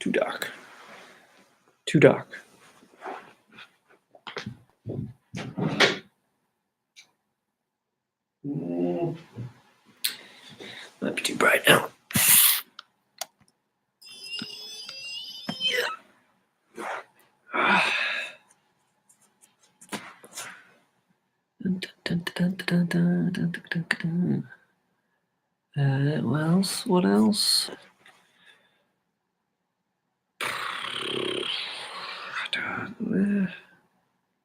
Too dark. Too dark. Might be too bright now. What else? What else?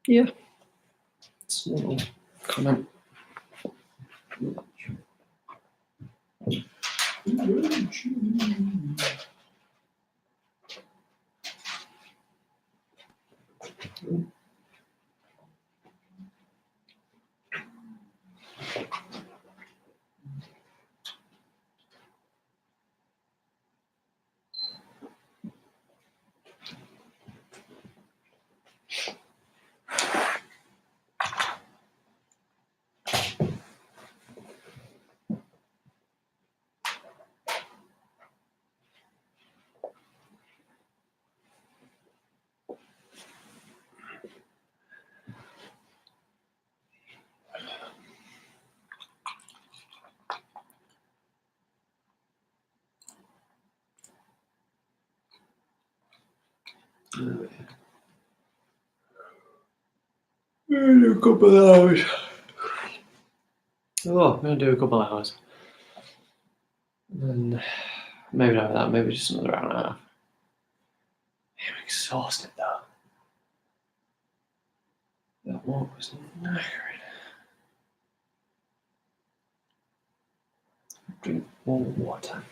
Yeah. It's a little comment. A couple of hours. Oh, I'm going to do a couple of hours. And maybe not that, maybe just another hour and a half. I'm exhausted though. That walk was knackering. Drink more water.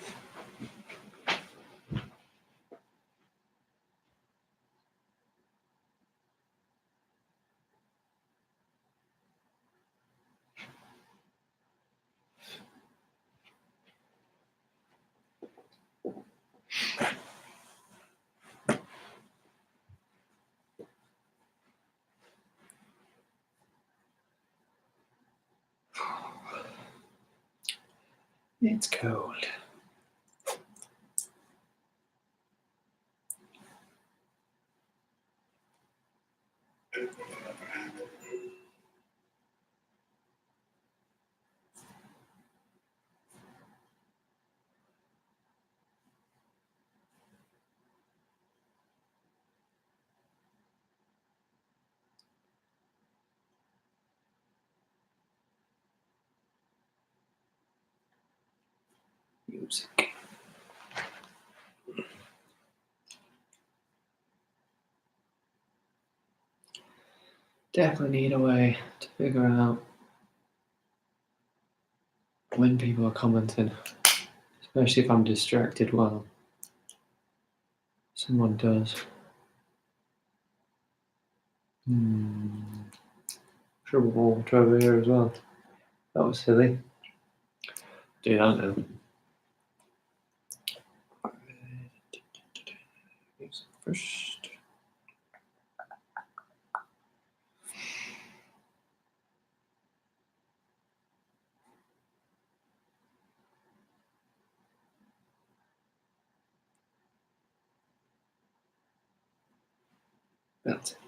It's cold. Music. Definitely need a way to figure out when people are commenting, especially if I'm distracted while someone does. Trouble water over here as well. That was silly. Do that now. First. That's it.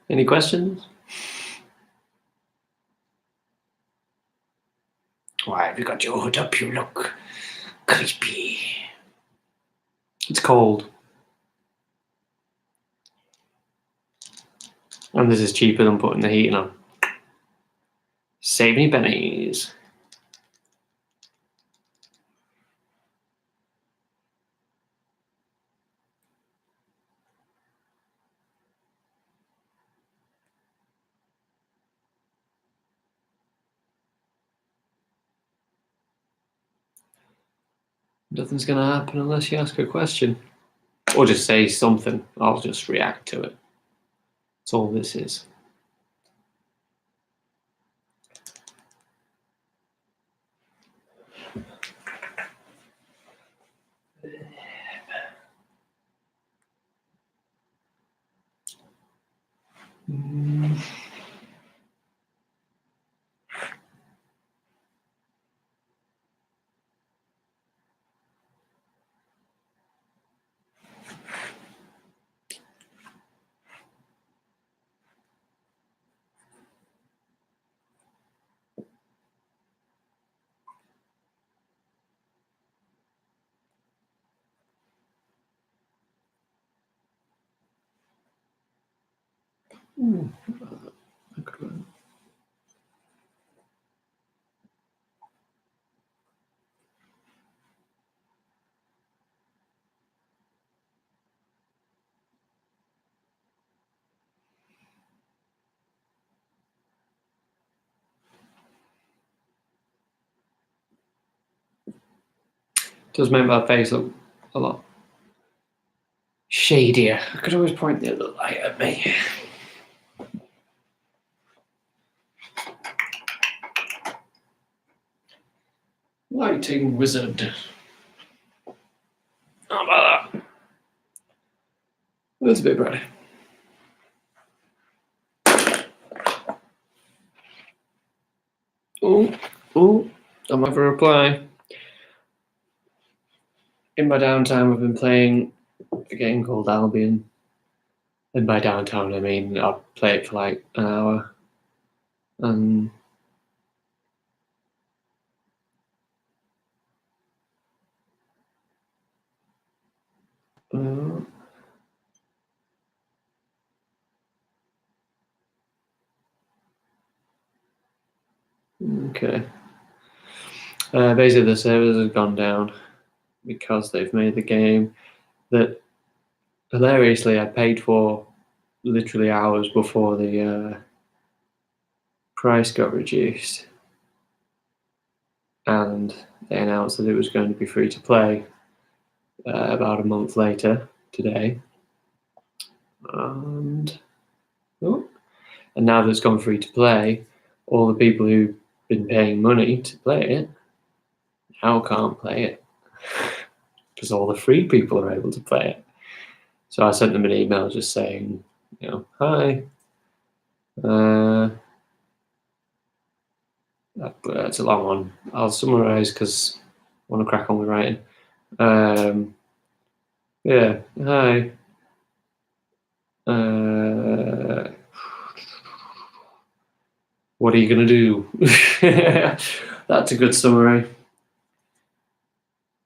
Any questions? Why have you got your hood up? You look creepy. It's cold. And this is cheaper than putting the heating on. Save me pennies. Nothing's going to happen unless you ask a question. Or just say something. I'll just react to it. That's all this is. Does make my face look a lot shadier. I could always point the other light at me. Lighting wizard. How about that? That's a bit bright. Oh, I'm have a reply. In my downtime, I've been playing a game called Albion. And by downtime, I mean I'll play it for like an hour. And okay. Basically, the servers have gone down because they've made the game that hilariously I paid for literally hours before the price got reduced, and they announced that it was going to be free to play about a month later today, and now that it's gone free to play, all the people who've been paying money to play it now can't play it because all the free people are able to play it. So I sent them an email just saying, hi. That's a long one. I'll summarize because I want to crack on with writing. Yeah, hi. What are you going to do? That's a good summary.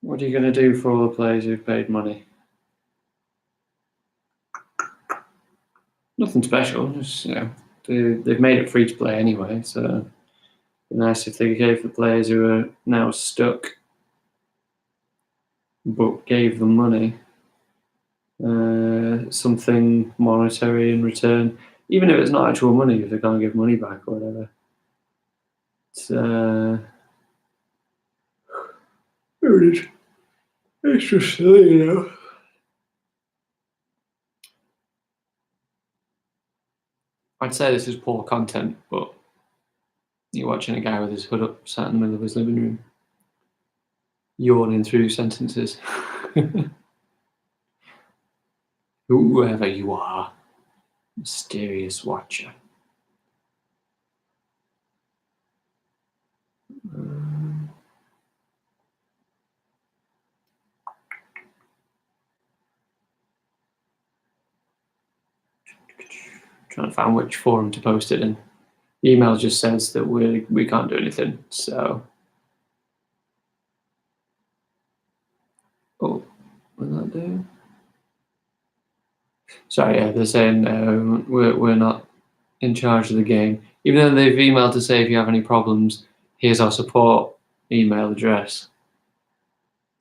What are you going to do for all the players who've paid money? Nothing special. Just, they've made it free to play anyway, so it'd be nice if they gave the players who are now stuck but gave them money something monetary in return, even if it's not actual money, if they can't give money back or whatever. It's just silly, I'd say this is poor content, but you're watching a guy with his hood up, sat in the middle of his living room, yawning through sentences. Whoever you are, mysterious watcher. Trying to find which forum to post it in. The email just says that we can't do anything, so. Oh, what did that do? Sorry, yeah, they're saying we're not in charge of the game. Even though they've emailed to say if you have any problems, here's our support email address.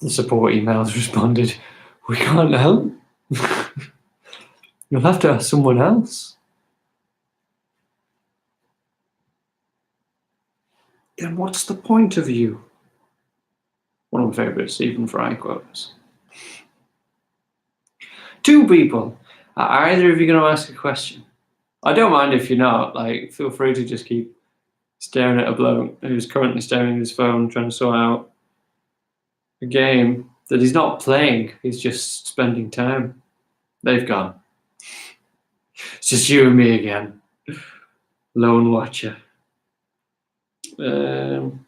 The support email has responded, we can't help. You'll have to ask someone else. Then what's the point of you? One of my favourite Stephen Fry quotes. 2 people. Are either of you going to ask a question? I don't mind if you're not. Like, feel free to just keep staring at a bloke who's currently staring at his phone, trying to sort out a game that he's not playing. He's just spending time. They've gone. It's just you and me again. Lone watcher. No.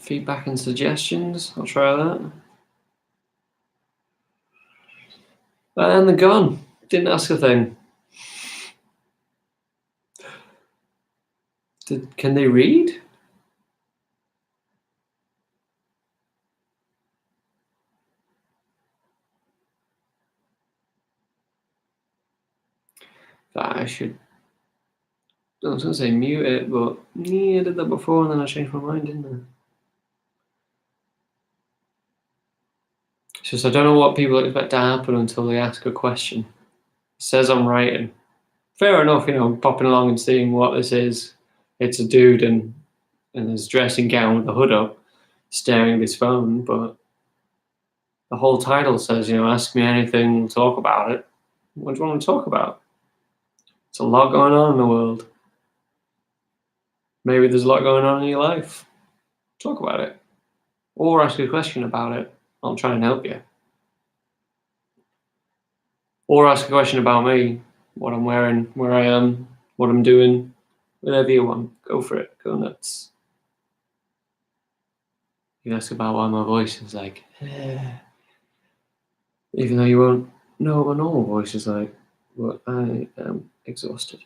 Feedback and suggestions. I'll try that. And they're gone. Didn't ask a thing. Can they read? I should. I was going to say mute it, but yeah, I did that before and then I changed my mind, didn't I? It's just I don't know what people expect to happen until they ask a question. It says I'm writing. Fair enough, popping along and seeing what this is. It's a dude in his dressing gown with the hood up, staring at his phone, but the whole title says, ask me anything, we'll talk about it. What do you want to talk about? There's a lot going on in the world. Maybe there's a lot going on in your life. Talk about it. Or ask a question about it. I'll try and help you. Or ask a question about me, what I'm wearing, where I am, what I'm doing, whatever you want. Go for it. Go nuts. You ask about why my voice is like, even though you won't know what my normal voice is like, but I am exhausted.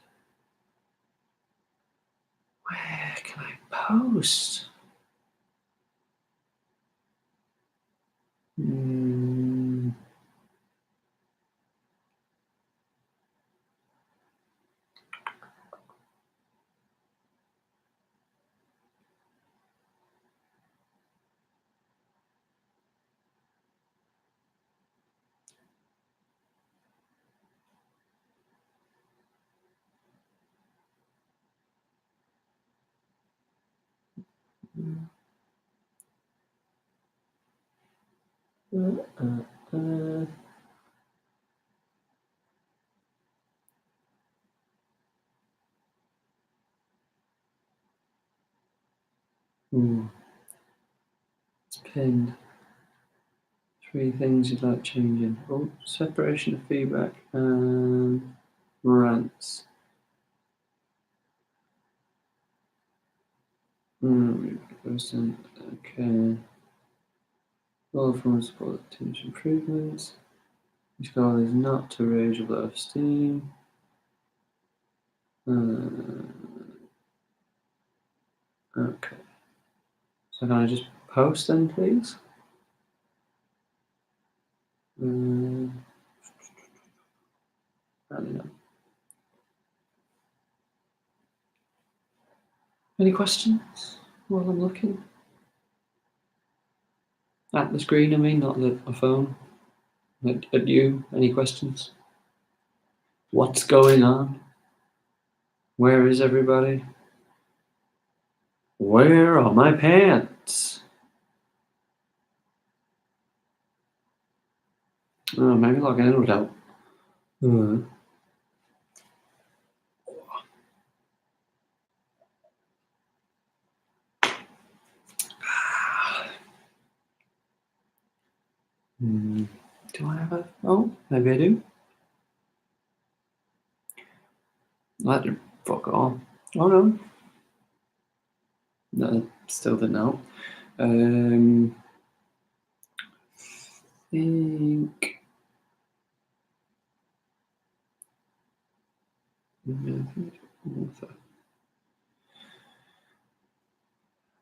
Where can I post? It's pinned. 3 things you'd like changing. Oh, separation of feedback and rants. Okay. All from support team's improvements. His goal is not to raise your low esteem. Okay. So can I just post then, please? I don't know. Any questions while I'm looking? At the screen, I mean, not at my phone. At you, any questions? What's going on? Where is everybody? Where are my pants? Oh, maybe logging in would help. Do I have a... Oh, maybe I do. Let it fuck off. Oh no. No, still didn't help. Think.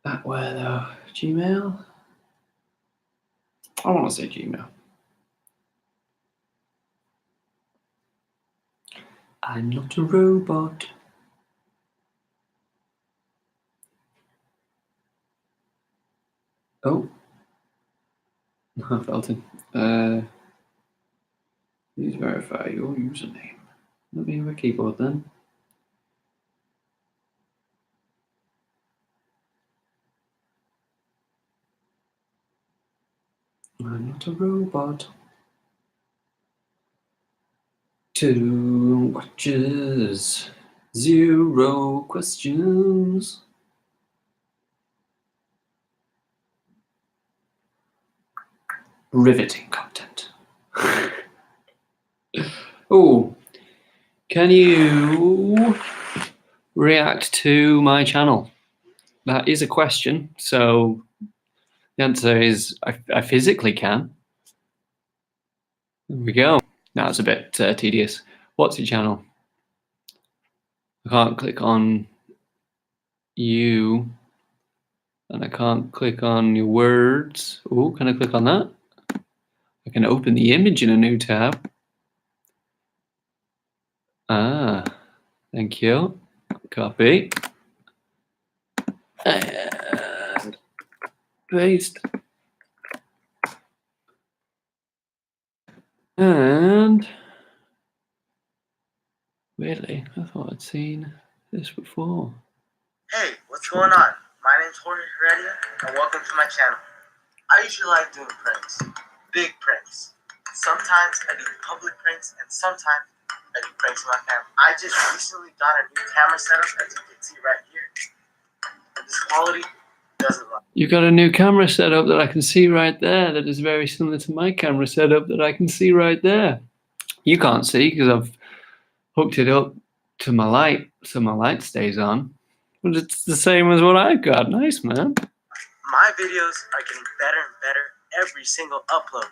That where though? Gmail? I want to say Gmail. I'm not a robot. Oh. Felton. Please verify your username. Let me have a keyboard then. I'm not a robot. 2 watches, 0 questions. Riveting content. Oh, can you react to my channel? That is a question. So the answer is I physically can. There we go. Now it's a bit tedious. What's your channel? I can't click on you. And I can't click on your words. Oh, can I click on that? I can open the image in a new tab. Ah, thank you. Copy. And paste. And weirdly, I thought I'd seen this before. Hey, what's going on? My name's Jorge Heredia, and welcome to my channel. I usually like doing pranks, big pranks. Sometimes I do public pranks, and sometimes I do pranks with my family. I just recently got a new camera setup, as you can see right here. And this quality doesn't lie. You got a new camera setup that I can see right there that is very similar to my camera setup that I can see right there. You can't see because I've hooked it up to my light so my light stays on. But it's the same as what I've got. Nice, man. My videos are getting better and better every single upload.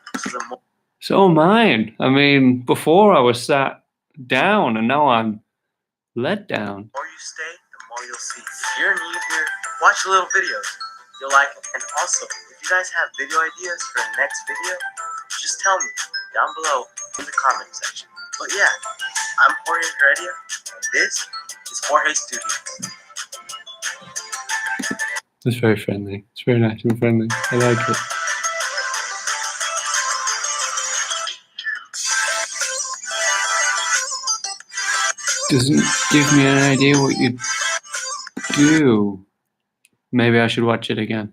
So mine. I mean, before I was sat down and now I'm let down. The more you stay, the more you'll see. If you're new here, watch a little videos. You'll like it. And also, if you guys have video ideas for the next video, just tell me down below in the comment section. But yeah, I'm Jorge Heredia, and this is Jorge Studios. It's very friendly. It's very nice and friendly. I like it. Doesn't give me an idea what you do. Maybe I should watch it again.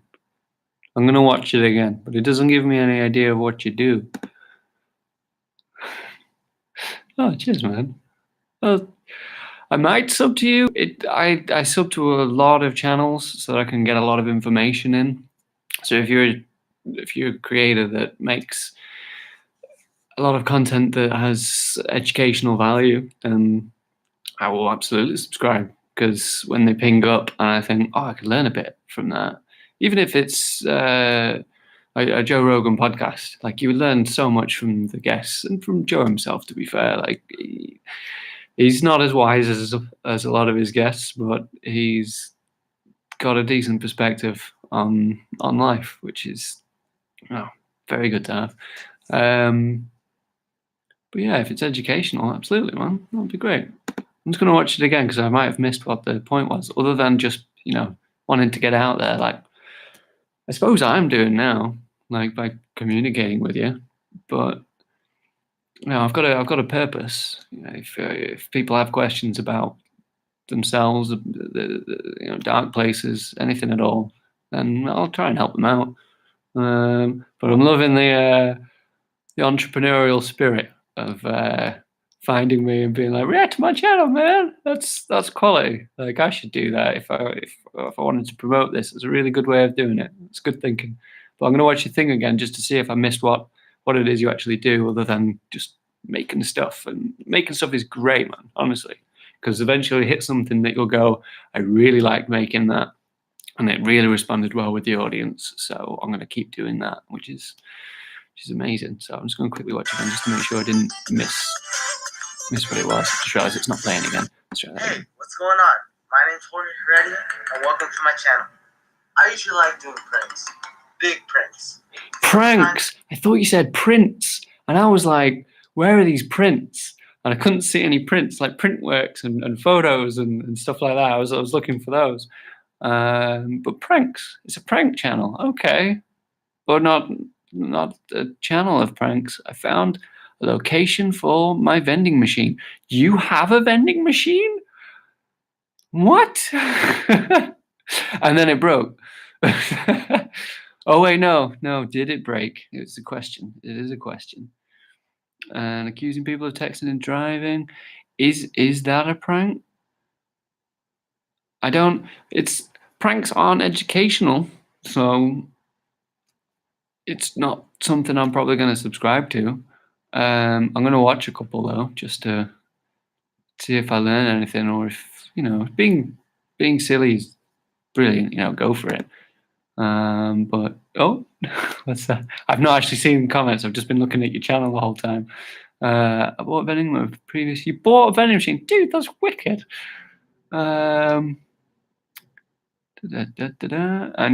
I'm gonna watch it again, but it doesn't give me any idea of what you do. Oh, cheers, man. I might sub to you. I sub to a lot of channels so that I can get a lot of information in. So if you're a creator that makes a lot of content that has educational value, then I will absolutely subscribe, because when they ping up and I think, oh, I could learn a bit from that, even if it's a Joe Rogan podcast, like you learn so much from the guests and from Joe himself, to be fair. Like he's not as wise as a lot of his guests, but he's got a decent perspective on life, which is very good to have. But yeah, if it's educational, absolutely, man, that'd be great. I'm just going to watch it again because I might have missed what the point was, other than just, wanting to get out there, like I suppose I'm doing now, like by communicating with you. But I've got a purpose. If people have questions about themselves, the dark places, anything at all, then I'll try and help them out. But I'm loving the entrepreneurial spirit of finding me and being like, react to my channel, man. That's quality. Like I should do that if I wanted to promote this. It's a really good way of doing it. It's good thinking. But I'm gonna watch your thing again just to see if I missed what it is you actually do, other than just making stuff. And making stuff is great, man, honestly. Because eventually hit something that you'll go, I really like making that. and it really responded well with the audience. So I'm going to keep doing that, which is amazing. So I'm just going to quickly watch it again just to make sure I didn't miss what it was. I just realized it's not playing again. Let's try that Hey, again. what's going on? My name's Jorge Heredia, and welcome to my channel. I usually like doing pranks, big pranks. Pranks. I thought you said prints, and I was like, where are these prints? And I couldn't see any prints, like Printworks and photos and stuff like that. I was looking for those. But pranks. It's a prank channel. Okay, but not a channel of pranks. I found a location for my vending machine. You have a vending machine? What? And then it broke. Oh wait, no. Did it break? It's a question. It is a question. And accusing people of texting and driving, is that a prank? I don't. It's pranks aren't educational, so it's not something I'm probably going to subscribe to. I'm going to watch a couple though, just to see if I learn anything, or if being silly is brilliant. Go for it. But what's that? I've not actually seen the comments. I've just been looking at your channel the whole time. I bought a vending machine previous. You bought a vending machine, dude. That's wicked. And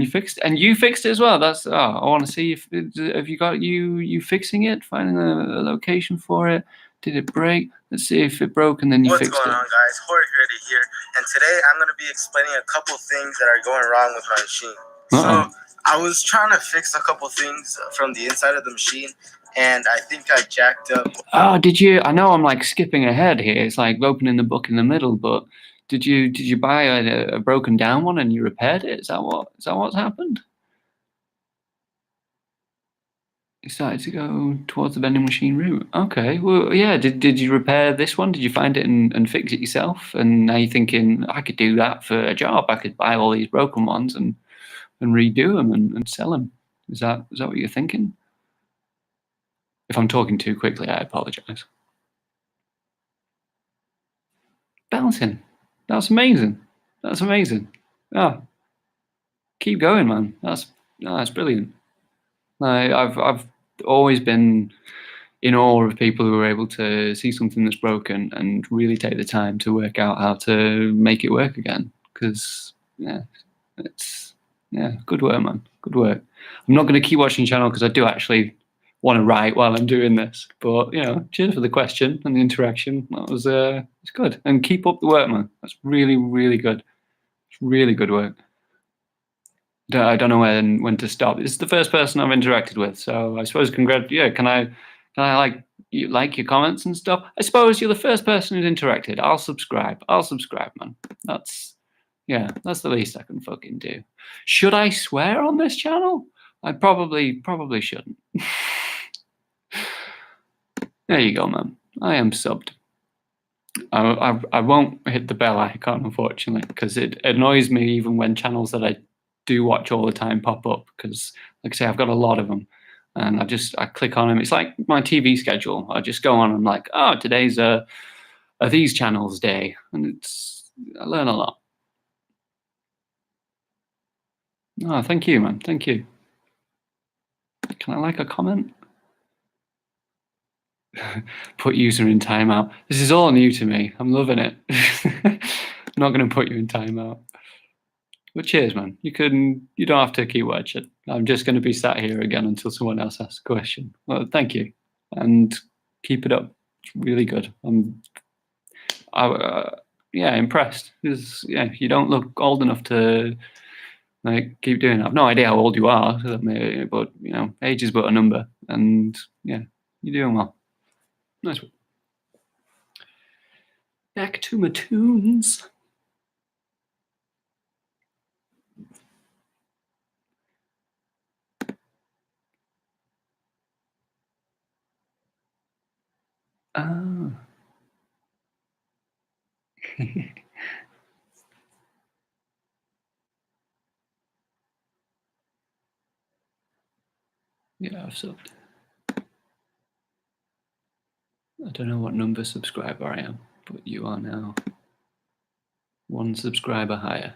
you fixed it as well. That's I want to see if have you got you fixing it, finding a location for it. Did it break? Let's see if it broke and then you What's fixed it. going on, guys? Jorge Heredia here, and today I'm going to be explaining a couple things that are going wrong with my machine. So I was trying to fix a couple things from the inside of the machine, and I think I jacked up. Oh, did you? I know I'm like skipping ahead here. It's like opening the book in the middle, but did you buy a broken down one and you repaired it? Is that what's happened? You started to go towards the vending machine route. Okay, well, yeah. Did you repair this one? Did you find it and fix it yourself? And now you're thinking, I could do that for a job. I could buy all these broken ones and redo them and sell them. Is that what you're thinking? If I'm talking too quickly, I apologize. Bouncing. That's amazing. That's amazing. Ah, keep going, man. That's brilliant. I've always been in awe of people who are able to see something that's broken and really take the time to work out how to make it work again. Because it's good work, man. Good work. I'm not going to keep watching the channel because I do actually want to write while I'm doing this. But cheers for the question and the interaction. That was it's good. And keep up the work, man. That's really, really good. It's really good work. I don't know when to stop. This is the first person I've interacted with, so I suppose can I like your comments and stuff? I suppose you're the first person who's interacted. I'll subscribe, man. That's the least I can fucking do. Should I swear on this channel? I probably shouldn't. There you go, man. I am subbed. I won't hit the bell icon, unfortunately, because it annoys me even when channels that I do watch all the time pop up, because like I say, I've got a lot of them, and I click on them. It's like my TV schedule. I just go on and I'm like, oh, today's a these channels day, and I learn a lot. Oh, thank you, man. Thank you. Can I like a comment? Put user in timeout. This is all new to me. I'm loving it. I'm not going to put you in timeout. But cheers, man. You don't have to keep watching. I'm just going to be sat here again until someone else asks a question. Well, thank you, and keep it up. It's really good. I'm impressed. Because you don't look old enough to like keep doing it. I've no idea how old you are, but age is but a number, and you're doing well. Nice one. Back to my tunes. Ah. Yeah, I've subbed. I don't know what number subscriber I am, but you are now one subscriber higher.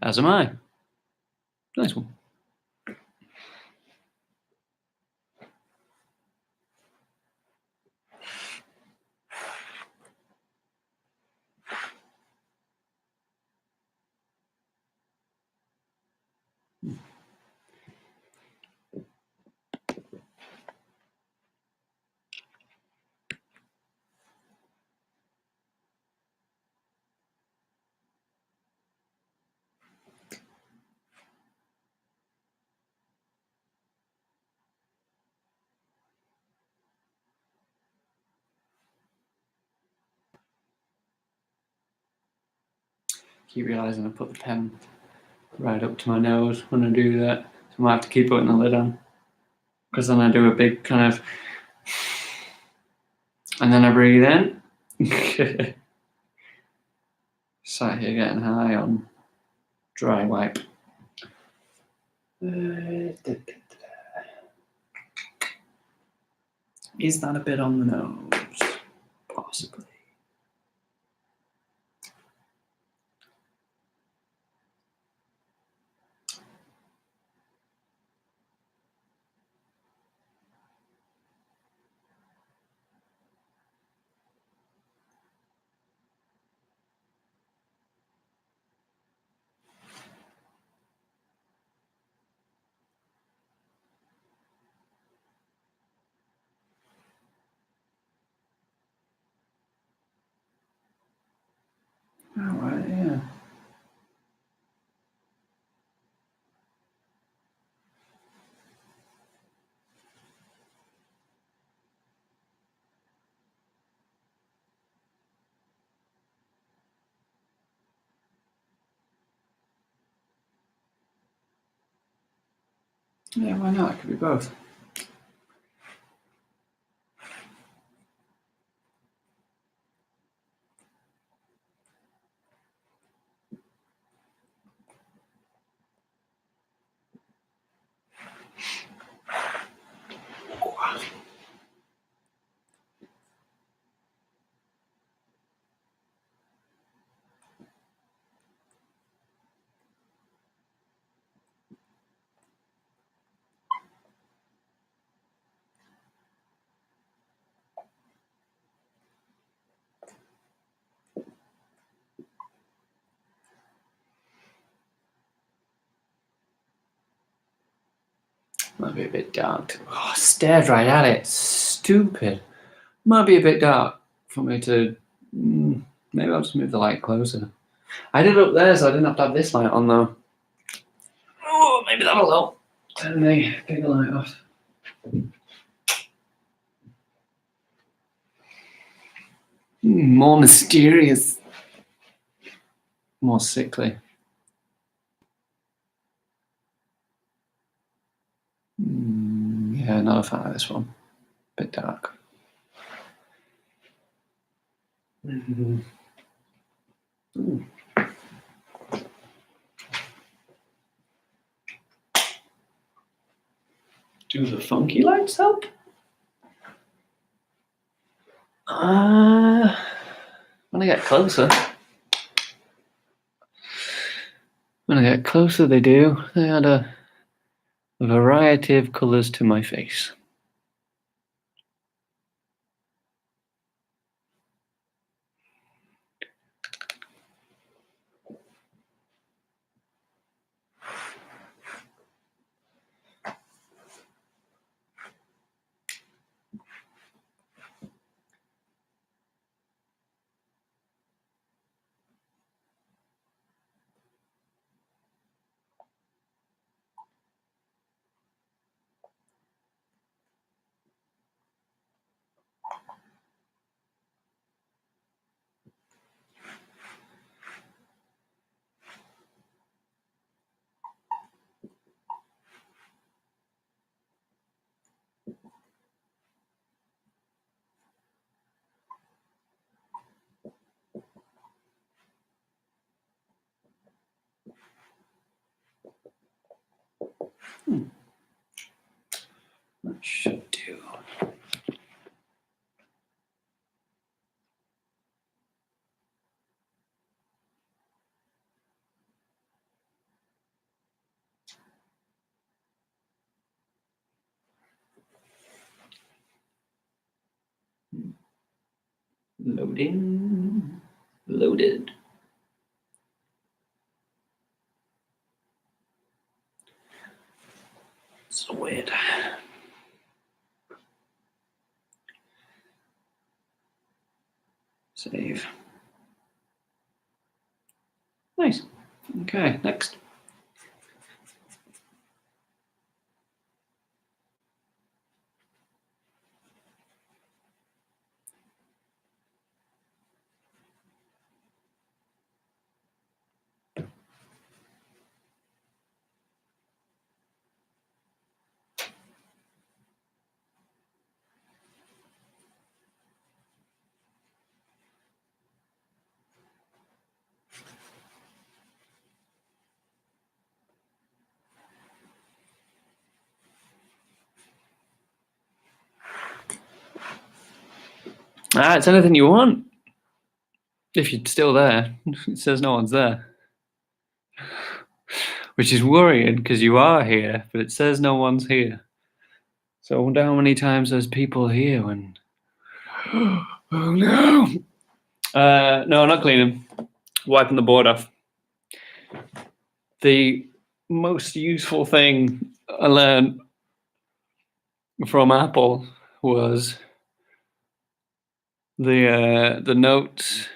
As am I. Nice one. Keep realizing I put the pen right up to my nose when I do that. So I might have to keep putting the lid on. Because then I do a big kind of... And then I breathe in. Sat here getting high on dry wipe. Is that a bit on the nose? Possibly. Alright, yeah. Yeah, why not? It could be both. Might be a bit dark. Oh, I stared right at it. Stupid. Might be a bit dark for me to... maybe I'll just move the light closer. I did it up there, so I didn't have to have this light on, though. Oh, maybe that'll help. Turn the bigger light off. More mysterious. More sickly. Yeah, not a fan of this one. Bit dark. Do the funky lights help? When I get closer. When I get closer, they do. They add a variety of colours to my face. That should do. Loading. Loaded. So weird. Save. Nice. Okay, next. It's anything you want. If you're still there, it says no one's there. Which is worrying because you are here, but it says no one's here. So I wonder how many times there's people here when. Oh no! No, not cleaning. Wiping the board off. The most useful thing I learned from Apple was the notes.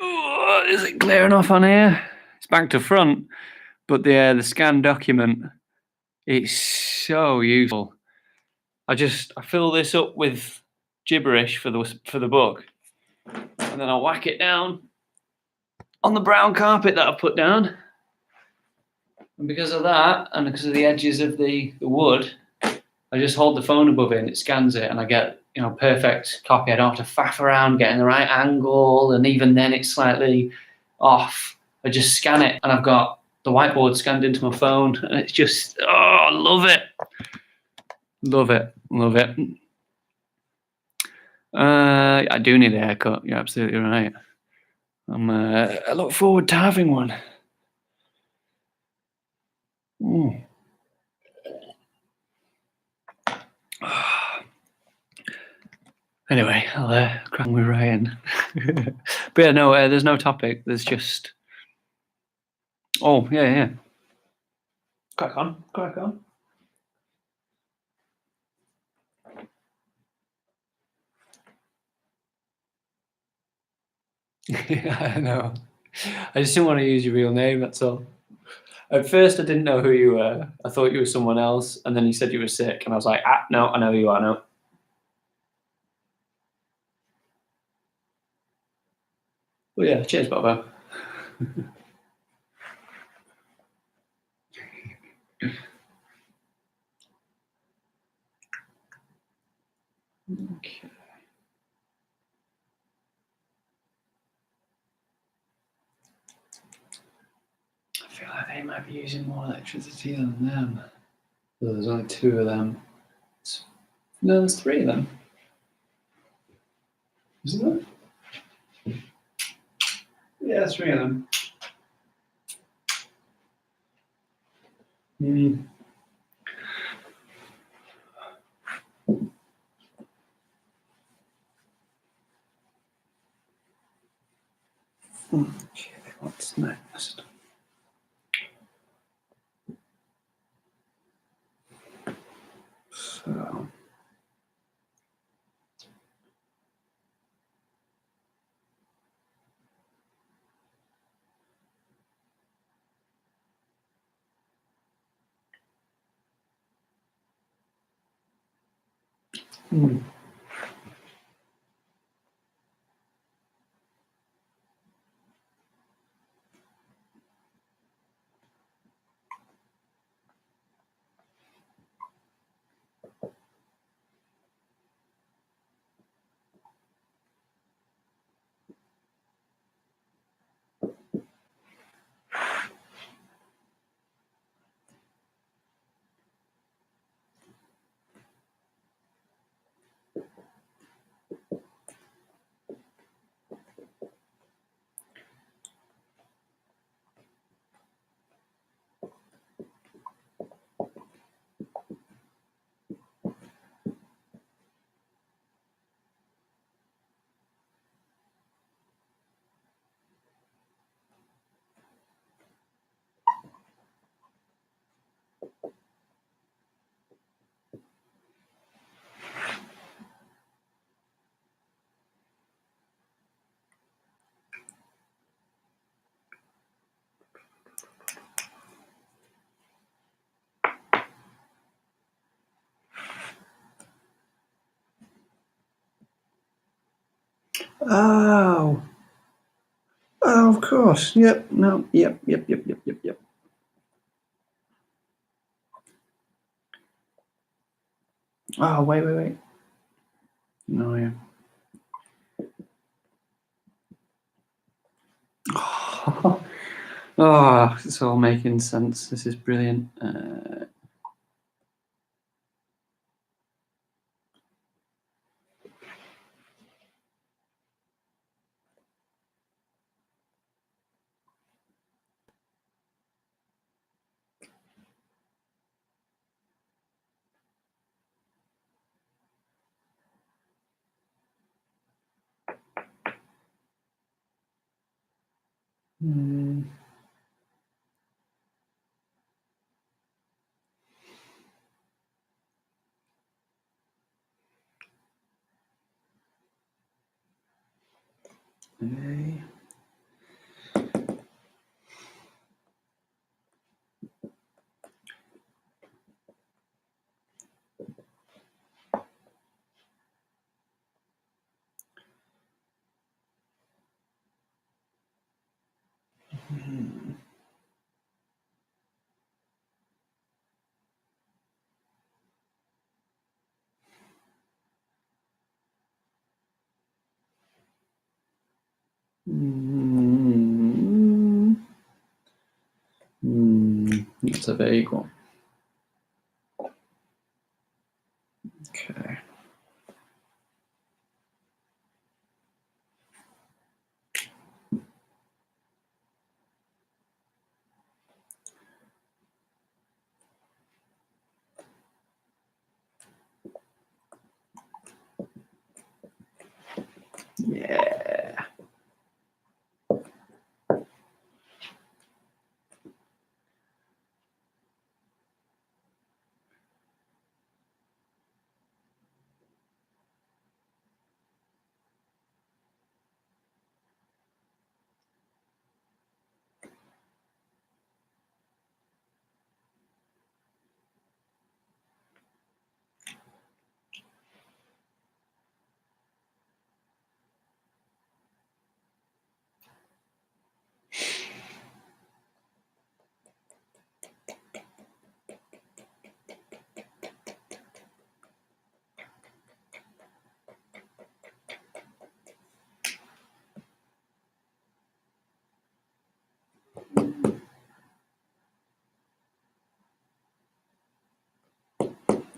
Oh, is it clear enough on here? It's back to front, but the scanned document, it's so useful. I fill this up with gibberish for the book, and then I whack it down on the brown carpet that I put down. And because of that, and because of the edges of the wood, I just hold the phone above it and it scans it, and I get perfect copy. I don't have to faff around getting the right angle, and even then it's slightly off. I just scan it, and I've got the whiteboard scanned into my phone, and it's just I love it. Love it. Love it. I do need a haircut. You're absolutely right. I look forward to having one. Anyway, I'll crack on with writing. But yeah, no, there's no topic. There's just. Oh, yeah. Crack on. Yeah, I know. I just didn't want to use your real name, that's all. At first, I didn't know who you were. I thought you were someone else, and then you said you were sick, and I was like, no, I know who you are now. Well, yeah, cheers, Bobo. Okay. I feel like they might be using more electricity than them. Well, there's only 2 of them. No, there's 3 of them. Isn't there? Yeah, there's 3 of them. Okay, what's next? So. Oh. Oh, of course. Yep. No. Yep. Oh, wait. No, yeah. Oh, it's all making sense. This is brilliant. Okay. That's a vague one. Okay. Yeah.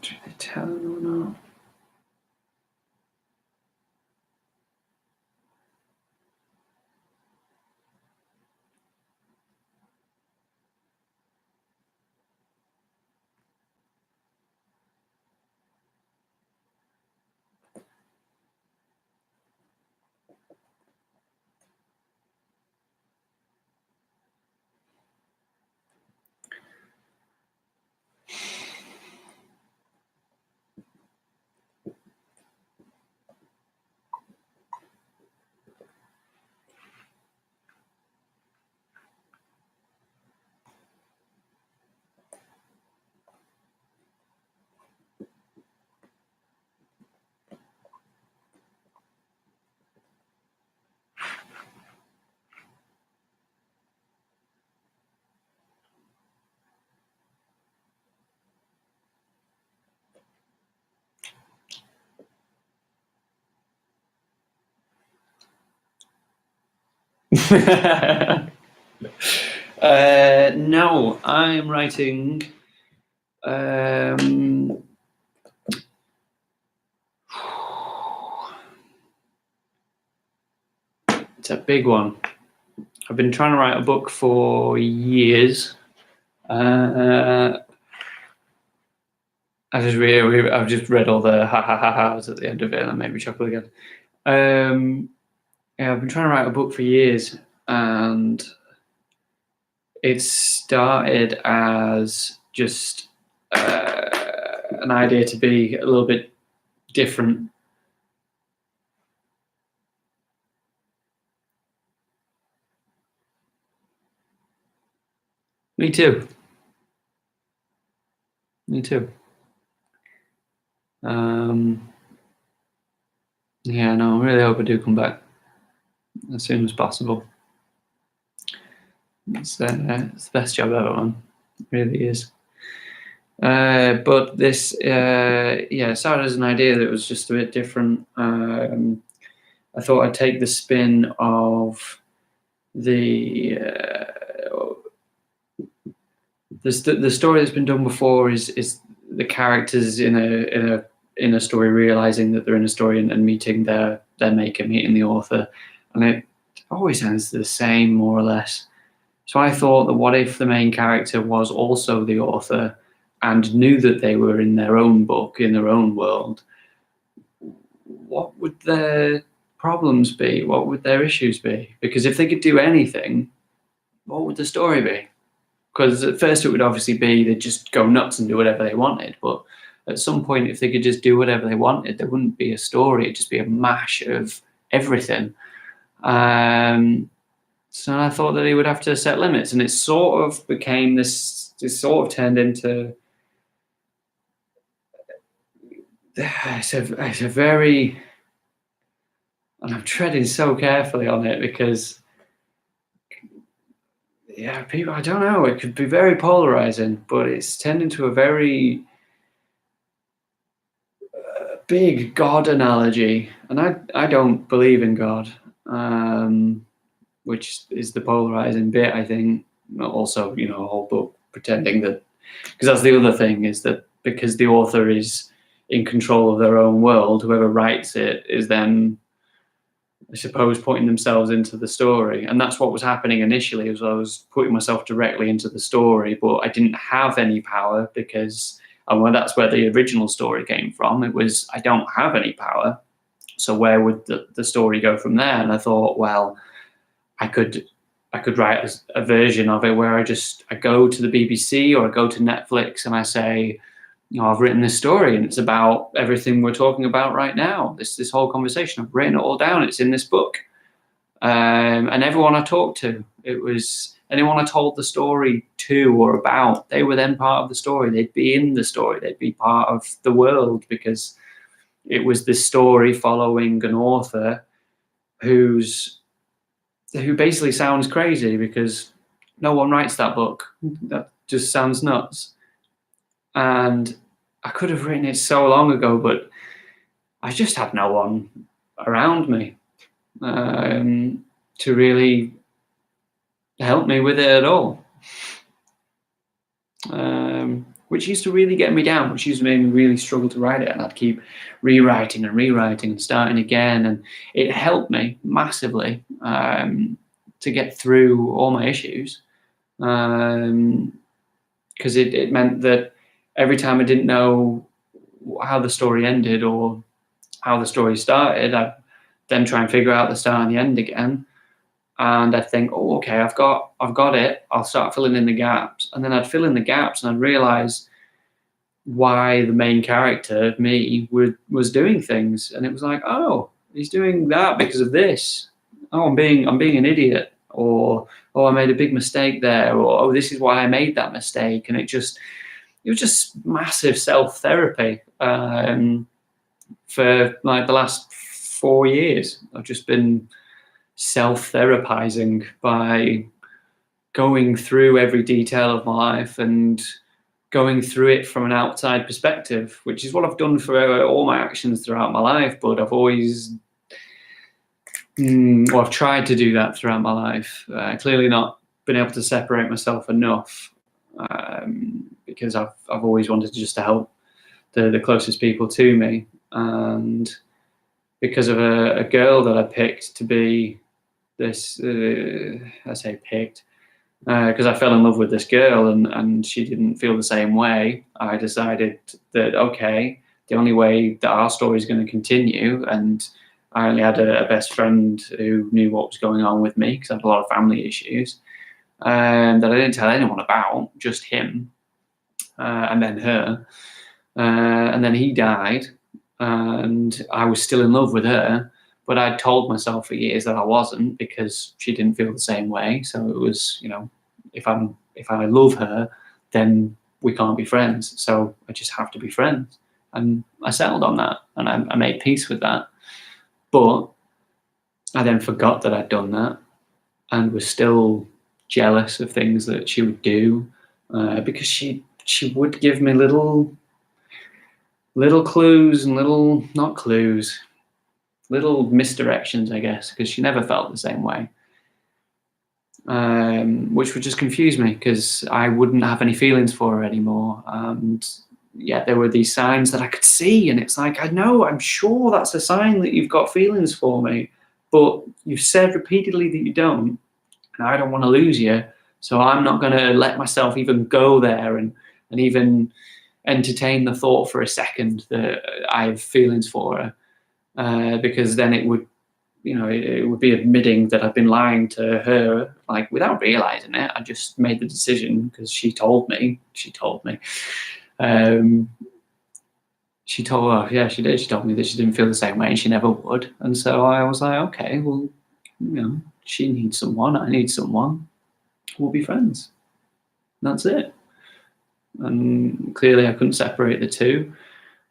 Should I tell him or not? No, I'm writing. It's a big one. I've been trying to write a book for years. I've just read all the ha-ha-ha-ha's at the end of it, and that made me chuckle again. Yeah, I've been trying to write a book for years, and it started as just an idea to be a little bit different. Me too. Yeah, no, I really hope I do come back. as soon as possible. It's the best job ever, man. It really is. But this, started as an idea that was just a bit different. I thought I'd take the spin of the story that's been done before is the characters in a story realizing that they're in a story and meeting their maker, meeting the author, and it always ends the same, more or less. So I thought that what if the main character was also the author and knew that they were in their own book, in their own world? What would their problems be? What would their issues be? Because if they could do anything, what would the story be? Because at first it would obviously be they'd just go nuts and do whatever they wanted. But at some point, if they could just do whatever they wanted, there wouldn't be a story. It'd just be a mash of everything. So I thought that he would have to set limits, and it sort of became this. It sort of turned into. It's a very, and I'm treading so carefully on it because, people, I don't know, it could be very polarizing, but it's turned into a very big God analogy, and I don't believe in God, which is the polarizing bit, I think. Also, a whole book pretending that, because that's the other thing, is that because the author is in control of their own world, whoever writes it is then, I suppose, putting themselves into the story. And that's what was happening initially, as I was putting myself directly into the story, but I didn't have any power because, that's where the original story came from. It was, I don't have any power. So where would the story go from there? And I thought, well, I could write a version of it where I go to the BBC or I go to Netflix and I say, I've written this story and it's about everything we're talking about right now. This whole conversation, I've written it all down. It's in this book. And everyone I talked to, it was anyone I told the story to or about, they were then part of the story. They'd be in the story. They'd be part of the world because it was this story following an author who basically sounds crazy because no one writes that book. That just sounds nuts. And I could have written it so long ago, but I just had no one around me to really help me with it at all. Which used to really get me down, which used to make me really struggle to write it. And I'd keep rewriting and starting again. And it helped me massively to get through all my issues. Because it meant that every time I didn't know how the story ended or how the story started, I'd then try and figure out the start and the end again. And I'd think, oh, okay, I've got it. I'll start filling in the gaps. And then I'd fill in the gaps and I'd realize why the main character, me, was doing things. And it was like, oh, he's doing that because of this. Oh, I'm being an idiot. Or, oh, I made a big mistake there. Or, oh, this is why I made that mistake. And it was just massive self-therapy for like the last 4 years. I've just been self-therapizing by going through every detail of my life and going through it from an outside perspective, which is what I've done for all my actions throughout my life. But I've always, I've tried to do that throughout my life. Clearly not been able to separate myself enough. Because I've always wanted just to help the closest people to me, and because of a girl that I picked to be this, I say picked, because I fell in love with this girl and she didn't feel the same way. I decided that, okay, the only way that our story is going to continue, and I only had a best friend who knew what was going on with me because I had a lot of family issues. That I didn't tell anyone about, just him, and then her, and then he died, and I was still in love with her, but I'd told myself for years that I wasn't because she didn't feel the same way. So it was, if I love her, then we can't be friends. So I just have to be friends, and I settled on that, and I made peace with that. But I then forgot that I'd done that and was still jealous of things that she would do, because she would give me little clues and little, not clues, little misdirections, I guess, because she never felt the same way, which would just confuse me because I wouldn't have any feelings for her anymore. And yeah, there were these signs that I could see, and it's like, I know, I'm sure that's a sign that you've got feelings for me, but you've said repeatedly that you don't, and I don't want to lose you, so I'm not going to let myself even go there and even entertain the thought for a second that I have feelings for her, because then it would, it would be admitting that I've been lying to her, like without realizing it. I just made the decision because she told me. She told me that she told me that she didn't feel the same way and she never would. And so I was like, okay, well, she needs someone, I need someone, we'll be friends. And that's it. And clearly I couldn't separate the two,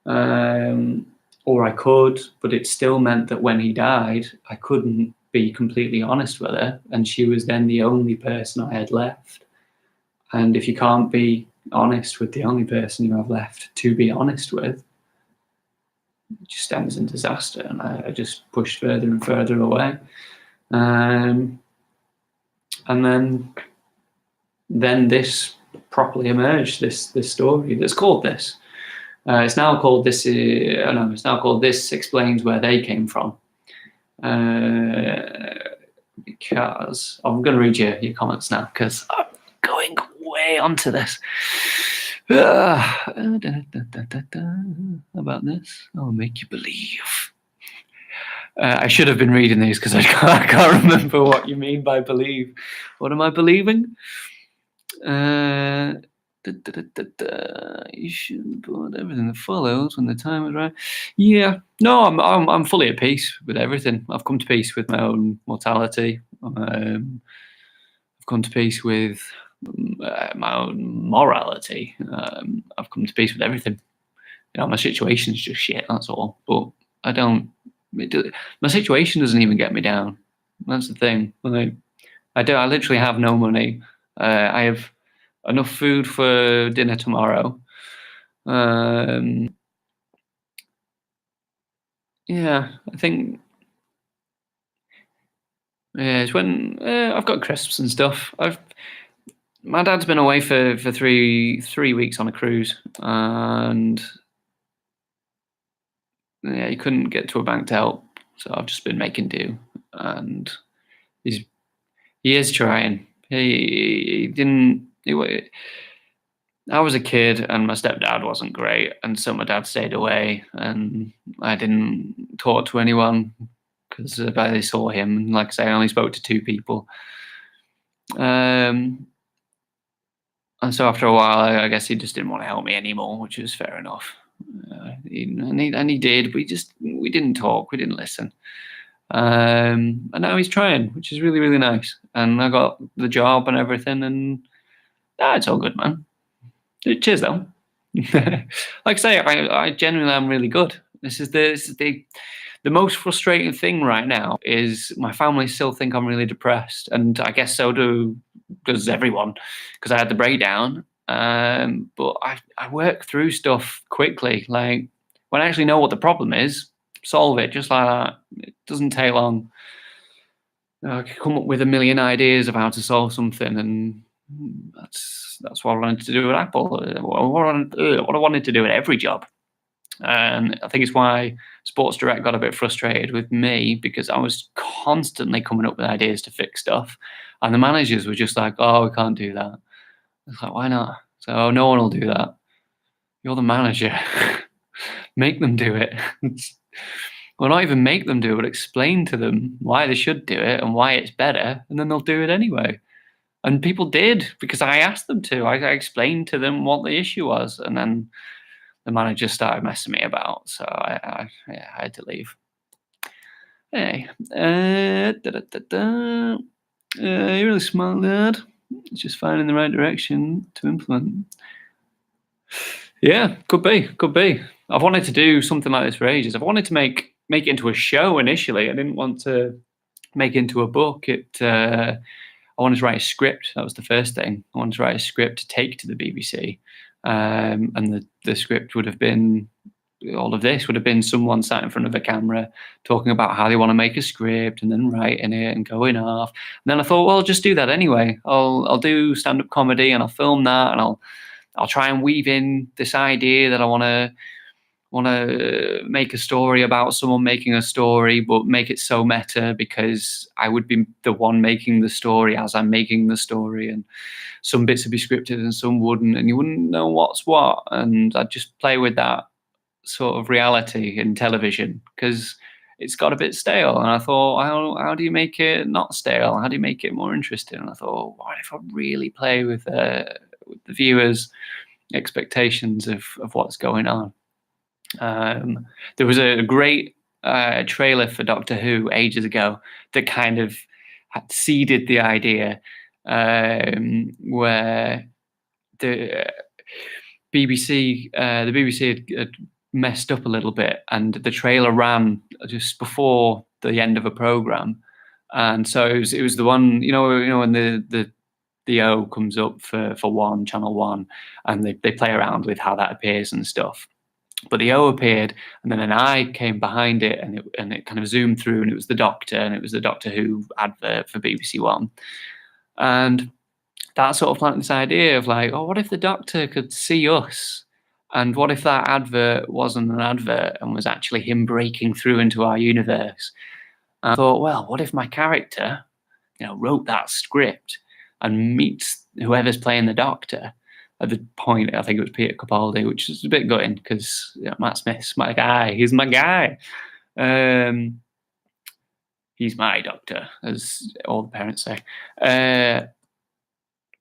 or I could, but it still meant that when he died, I couldn't be completely honest with her, and she was then the only person I had left. And if you can't be honest with the only person you have left to be honest with, it just ends in disaster. And I just pushed further and further away. And then this properly emerged, this story that's called This. It's now called This. It's now called This Explains Where They Came From. Because I'm going to read your comments now, because I'm going way onto this. About this, I'll make you believe. I should have been reading these because I can't remember what you mean by believe. What am I believing? You should put everything that follows when the time is right. Yeah, no, I'm fully at peace with everything. I've come to peace with my own mortality. I've come to peace with my own morality. I've come to peace with everything. My situation's just shit. That's all. But I don't. My situation doesn't even get me down. That's the thing. I literally have no money. I have enough food for dinner tomorrow. Yeah, I think. Yeah, it's when I've got crisps and stuff. My dad's been away for 3 weeks on a cruise, and yeah, he couldn't get to a bank to help, so I've just been making do. And he is trying. He didn't. I was a kid, and my stepdad wasn't great, and so my dad stayed away, and I didn't talk to anyone because I barely saw him. And like I say, I only spoke to 2 people. And so after a while, I guess he just didn't want to help me anymore, which was fair enough. And he did. We didn't talk. We didn't listen. And now he's trying, which is really, really nice. And I got the job and everything, and it's all good, man. Cheers, though. Like I say, I genuinely am really good. This is the most frustrating thing right now is my family still think I'm really depressed, and I guess so does everyone, because I had the breakdown. But I work through stuff quickly. Like when I actually know what the problem is, solve it just like that. It doesn't take long. I can come up with a million ideas of how to solve something, and that's what I wanted to do at Apple. What I wanted to do at every job. And I think it's why Sports Direct got a bit frustrated with me, because I was constantly coming up with ideas to fix stuff, and the managers were just like, "Oh, we can't do that." It's like, why not? So no one will do that. You're the manager. Make them do it. Well, not even make them do it, but explain to them why they should do it and why it's better, and then they'll do it anyway. And people did, because I asked them to. I explained to them what the issue was, and then the manager started messing me about, so I had to leave. Hey, you're really smart, Dad. It's just finding the right direction to implement. Yeah, could be. I've wanted to do something like this for ages. I've wanted to make it into a show initially. I didn't want to make into a book. I wanted to write a script. That was the first thing. I wanted to write a script to take to the BBC, and the script would have been, all of this would have been someone sat in front of a camera talking about how they want to make a script and then writing it and going off. And then I thought, well, I'll just do that anyway. I'll do stand-up comedy and I'll film that, and I'll try and weave in this idea that I want to make a story about someone making a story, but make it so meta because I would be the one making the story as I'm making the story, and some bits would be scripted and some wouldn't, and you wouldn't know what's what. And I'd just play with that sort of reality in television because it's got a bit stale. And I thought, how do you make it not stale? How do you make it more interesting? And I thought, what if I really play with the viewers' expectations of what's going on? There was a great trailer for Doctor Who ages ago that kind of had seeded the idea, where the BBC had messed up a little bit, and the trailer ran just before the end of a program, and so it was the one, you know when the O comes up for Channel 1, and they play around with how that appears and stuff. But the O appeared, and then an I came behind it, and it kind of zoomed through, and it was the Doctor, and it was the Doctor Who advert for BBC One, and that sort of planted this idea of like, oh, what if the Doctor could see us? And what if that advert wasn't an advert and was actually him breaking through into our universe? And I thought, well, what if my character, wrote that script and meets whoever's playing the Doctor? At the point, I think it was Peter Capaldi, which is a bit gutting because Matt Smith's my guy. He's my guy. He's my Doctor, as all the parents say.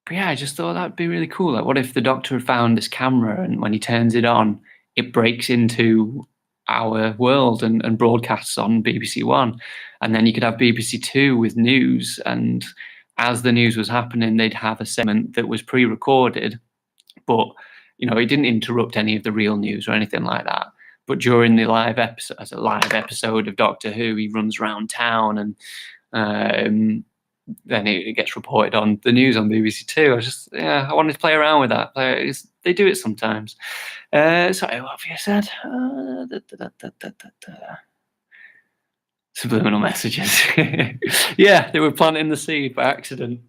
But yeah, I just thought that'd be really cool. Like, what if the Doctor had found this camera, and when he turns it on, it breaks into our world and broadcasts on BBC One, and then you could have BBC Two with news, and as the news was happening, they'd have a segment that was pre-recorded, but it didn't interrupt any of the real news or anything like that. But during the live episode of Doctor Who, he runs around town, and then it gets reported on the news on BBC Two. I wanted to play around with that. They do it sometimes. Sorry, what have you said? Subliminal messages. Yeah, they were planting the seed by accident.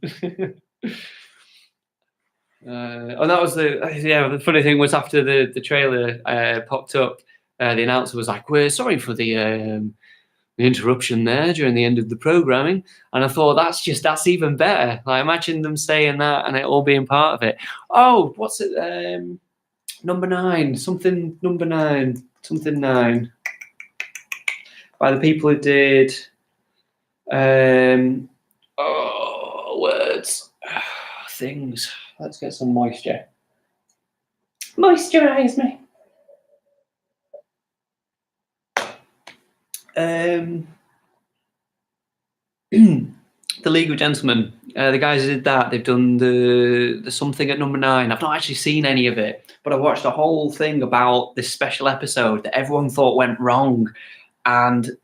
That was the funny thing was, after the trailer popped up, the announcer was like, "We're sorry for the interruption there during the end of the programming." And I thought, that's even better. Like, imagine them saying that and it all being part of it. Oh, what's it? Number 9, something 9, by the people who did words, things. Let's get some moisture. Moisturize me. The League of Gentlemen, the guys who did that, they've done the something at number 9. I've not actually seen any of it, but I watched a whole thing about this special episode that everyone thought went wrong, and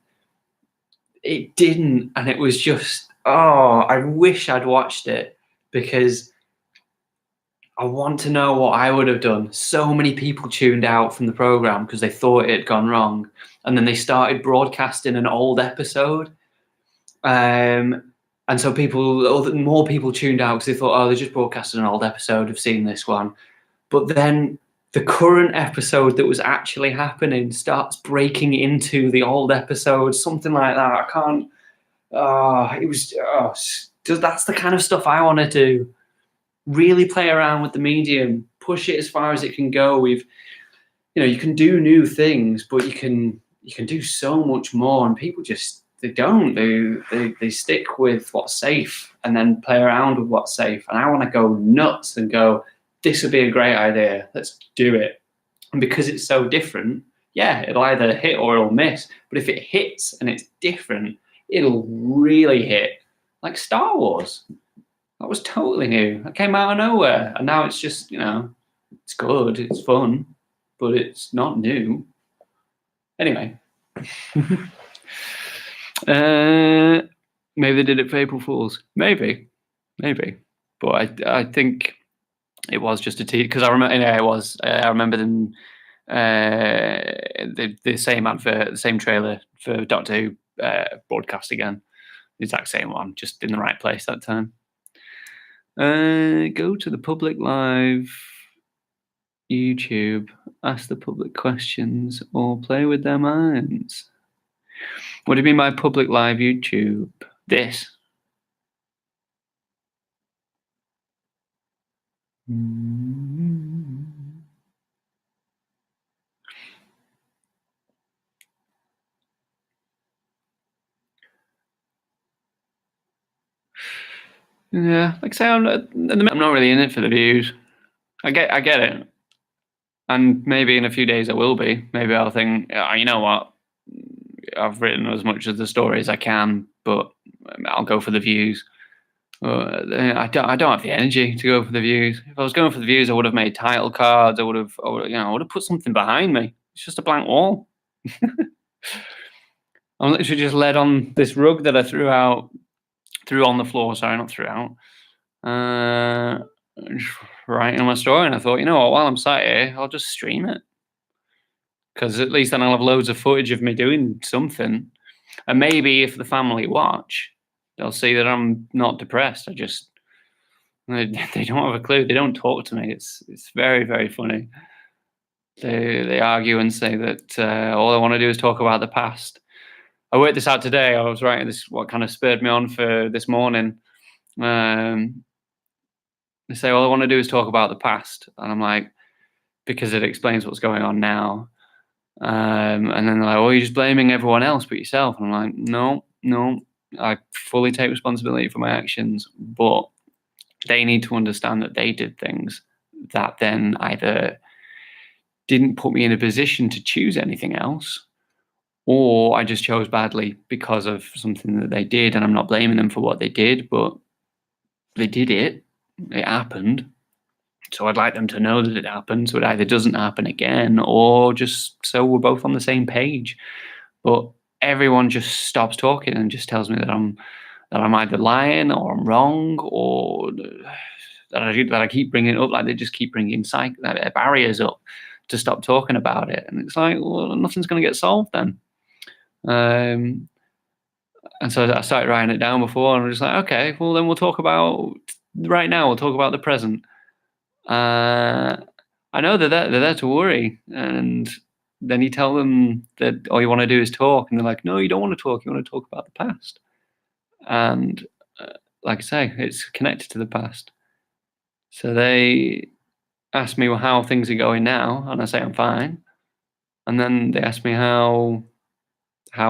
it didn't. And it was just, I wish I'd watched it, because I want to know what I would have done. So many people tuned out from the program because they thought it had gone wrong, and then they started broadcasting an old episode. And so more people tuned out because they thought, they just broadcasted an old episode, I've seen this one. But then the current episode that was actually happening starts breaking into the old episode, something like that. I can't. That's the kind of stuff I want to do. Really play around with the medium, push it as far as it can go. You can do new things, but you can do so much more, and people just. They don't. They stick with what's safe and then play around with what's safe. And I want to go nuts and go, this would be a great idea. Let's do it. And because it's so different, yeah, it'll either hit or it'll miss. But if it hits and it's different, it'll really hit. Like Star Wars. That was totally new. That came out of nowhere. And now it's just, it's good. It's fun. But it's not new. Anyway. Maybe they did it for April Fools. Maybe. But I think it was just a tease because I remember. Yeah, it was. I remember them. The same advert, the same trailer for Doctor Who broadcast again. The exact same one, just in the right place that time. Go to the public live YouTube, ask the public questions, or play with their minds. What do you mean by public live YouTube? This. Yeah, like I say, I'm not really in it for the views. I get it, and maybe in a few days I will be. Maybe I'll think, you know what, I've written as much of the story as I can, but I'll go for the views. I don't have the energy to go for the views. If I was going for the views, I would have made title cards. I would have put something behind me. It's just a blank wall. I'm literally just led on this rug that I threw on the floor. Sorry, not threw out. Writing my story, and I thought, you know what? While I'm sat here, I'll just stream it because at least then I'll have loads of footage of me doing something, and maybe if the family watch, they'll see that I'm not depressed. They don't have a clue. They don't talk to me. It's very, very funny. They argue and say that all I want to do is talk about the past. I worked this out today. I was writing this, what kind of spurred me on for this morning. They say all I want to do is talk about the past, and I'm like, because it explains what's going on now. And then they're like, "Oh, you're just blaming everyone else but yourself." And I'm like, no, I fully take responsibility for my actions, but they need to understand that they did things that then either didn't put me in a position to choose anything else, or I just chose badly because of something that they did, and I'm not blaming them for what they did, but they did it. It happened. So I'd like them to know that it happened, so it either doesn't happen again, or just so we're both on the same page. But everyone just stops talking and just tells me that I'm either lying or I'm wrong, or that I keep bringing it up. Like they just keep bringing barriers up to stop talking about it, and it's like, well, nothing's going to get solved then. And so I started writing it down before, and I'm just like, okay, well then we'll talk about right now. We'll talk about the present. I know they're there to worry, and then you tell them that all you want to do is talk, and they're like, no, you don't want to talk. You want to talk about the past. And like I say, it's connected to the past. So they ask me how things are going now, and I say I'm fine. And then they ask me how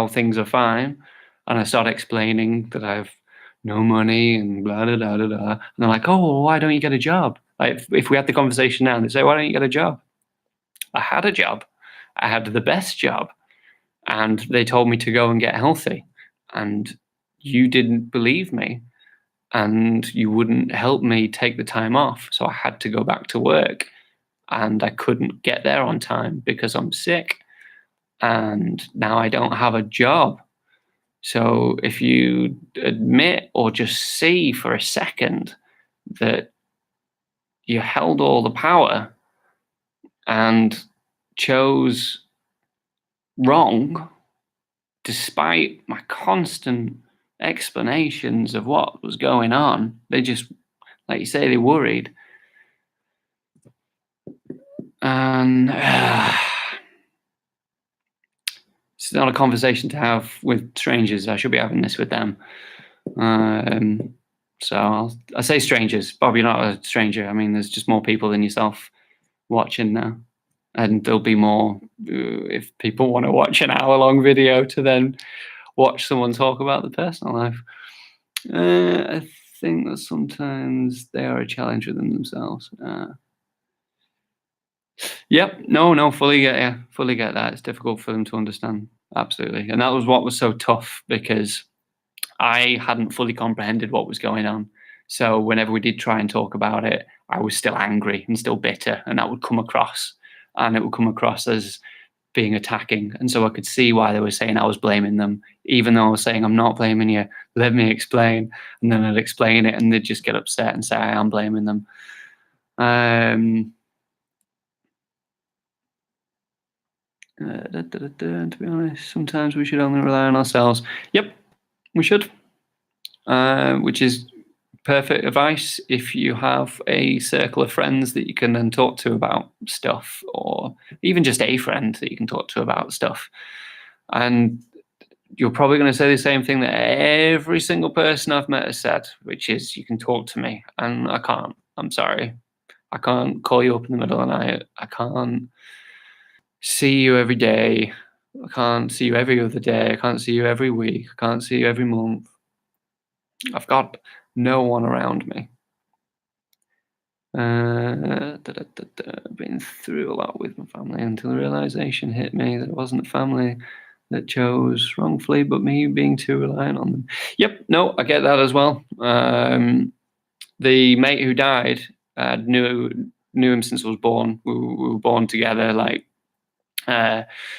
things are fine, and I start explaining that I have no money and blah blah blah blah blah. And they're like, "Oh, well, why don't you get a job?" Like if we had the conversation now, they say, "Why don't you get a job?" I had a job. I had the best job, and they told me to go and get healthy, and you didn't believe me, and you wouldn't help me take the time off, so I had to go back to work, and I couldn't get there on time because I'm sick, and now I don't have a job. So if you admit or just see for a second that you held all the power and chose wrong, despite my constant explanations of what was going on, they just, like you say, they worried. And it's not a conversation to have with strangers. I should be having this with them. So I say strangers. Bob, you're not a stranger. I mean, there's just more people than yourself watching now. And there'll be more if people want to watch an hour-long video to then watch someone talk about the personal life. I think that sometimes they are a challenge within themselves. Yep, no, fully get that. It's difficult for them to understand. Absolutely. And that was what was so tough, because I hadn't fully comprehended what was going on. So whenever we did try and talk about it, I was still angry and still bitter, and that would come across. And it would come across as being attacking. And so I could see why they were saying I was blaming them, even though I was saying, I'm not blaming you, let me explain. And then I'd explain it and they'd just get upset and say I am blaming them. To be honest, sometimes we should only rely on ourselves. Yep, we should. Which is perfect advice if you have a circle of friends that you can then talk to about stuff, or even just a friend that you can talk to about stuff. And you're probably going to say the same thing that every single person I've met has said, which is, you can talk to me. And I can't. I'm sorry. I can't call you up in the middle of the night. I can't see you every day. I can't see you every other day. I can't see you every week. I can't see you every month. I've got no one around me. Been through a lot with my family until the realization hit me that it wasn't the family that chose wrongfully, but me being too reliant on them. Yep, no, I get that as well. The mate who died, knew him since I was born. We were born together, like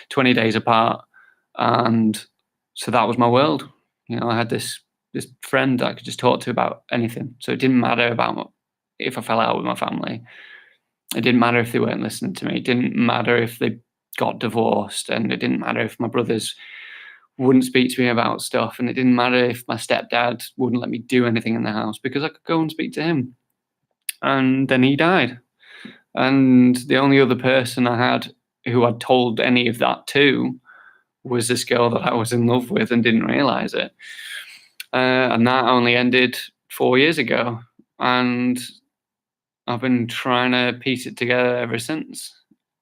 20 days apart, and so that was my world. You know, I had this friend that I could just talk to about anything. So it didn't matter about if I fell out with my family. It didn't matter if they weren't listening to me. It didn't matter if they got divorced, and it didn't matter if my brothers wouldn't speak to me about stuff, and it didn't matter if my stepdad wouldn't let me do anything in the house, because I could go and speak to him. And then he died. And the only other person I had who I'd told any of that to was this girl that I was in love with and didn't realize it. And that only ended 4 years ago. And I've been trying to piece it together ever since.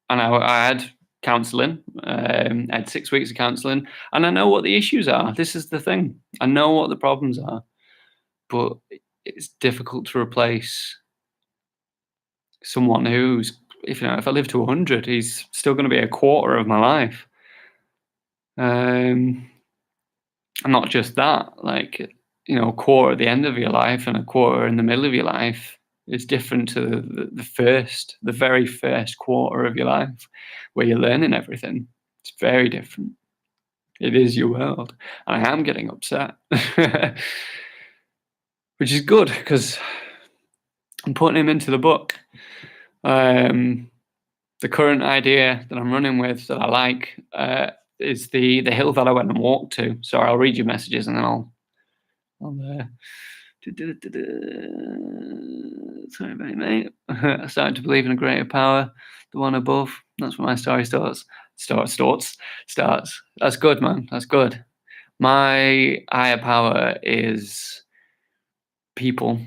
And I had counselling. I had 6 weeks of counselling. And I know what the issues are. This is the thing. I know what the problems are. But it's difficult to replace someone who's, if I live to 100, he's still going to be a quarter of my life. And not just that, like, a quarter at the end of your life and a quarter in the middle of your life is different to the very first quarter of your life where you're learning everything. It's very different. It is your world. And I am getting upset, which is good because I'm putting him into the book. The current idea that I'm running with that I like is the hill that I went and walked to. So I'll read you messages and then I'll sorry about it, mate. I started to believe in a greater power, the one above. That's where my story starts. That's good, man. That's good. My higher power is people.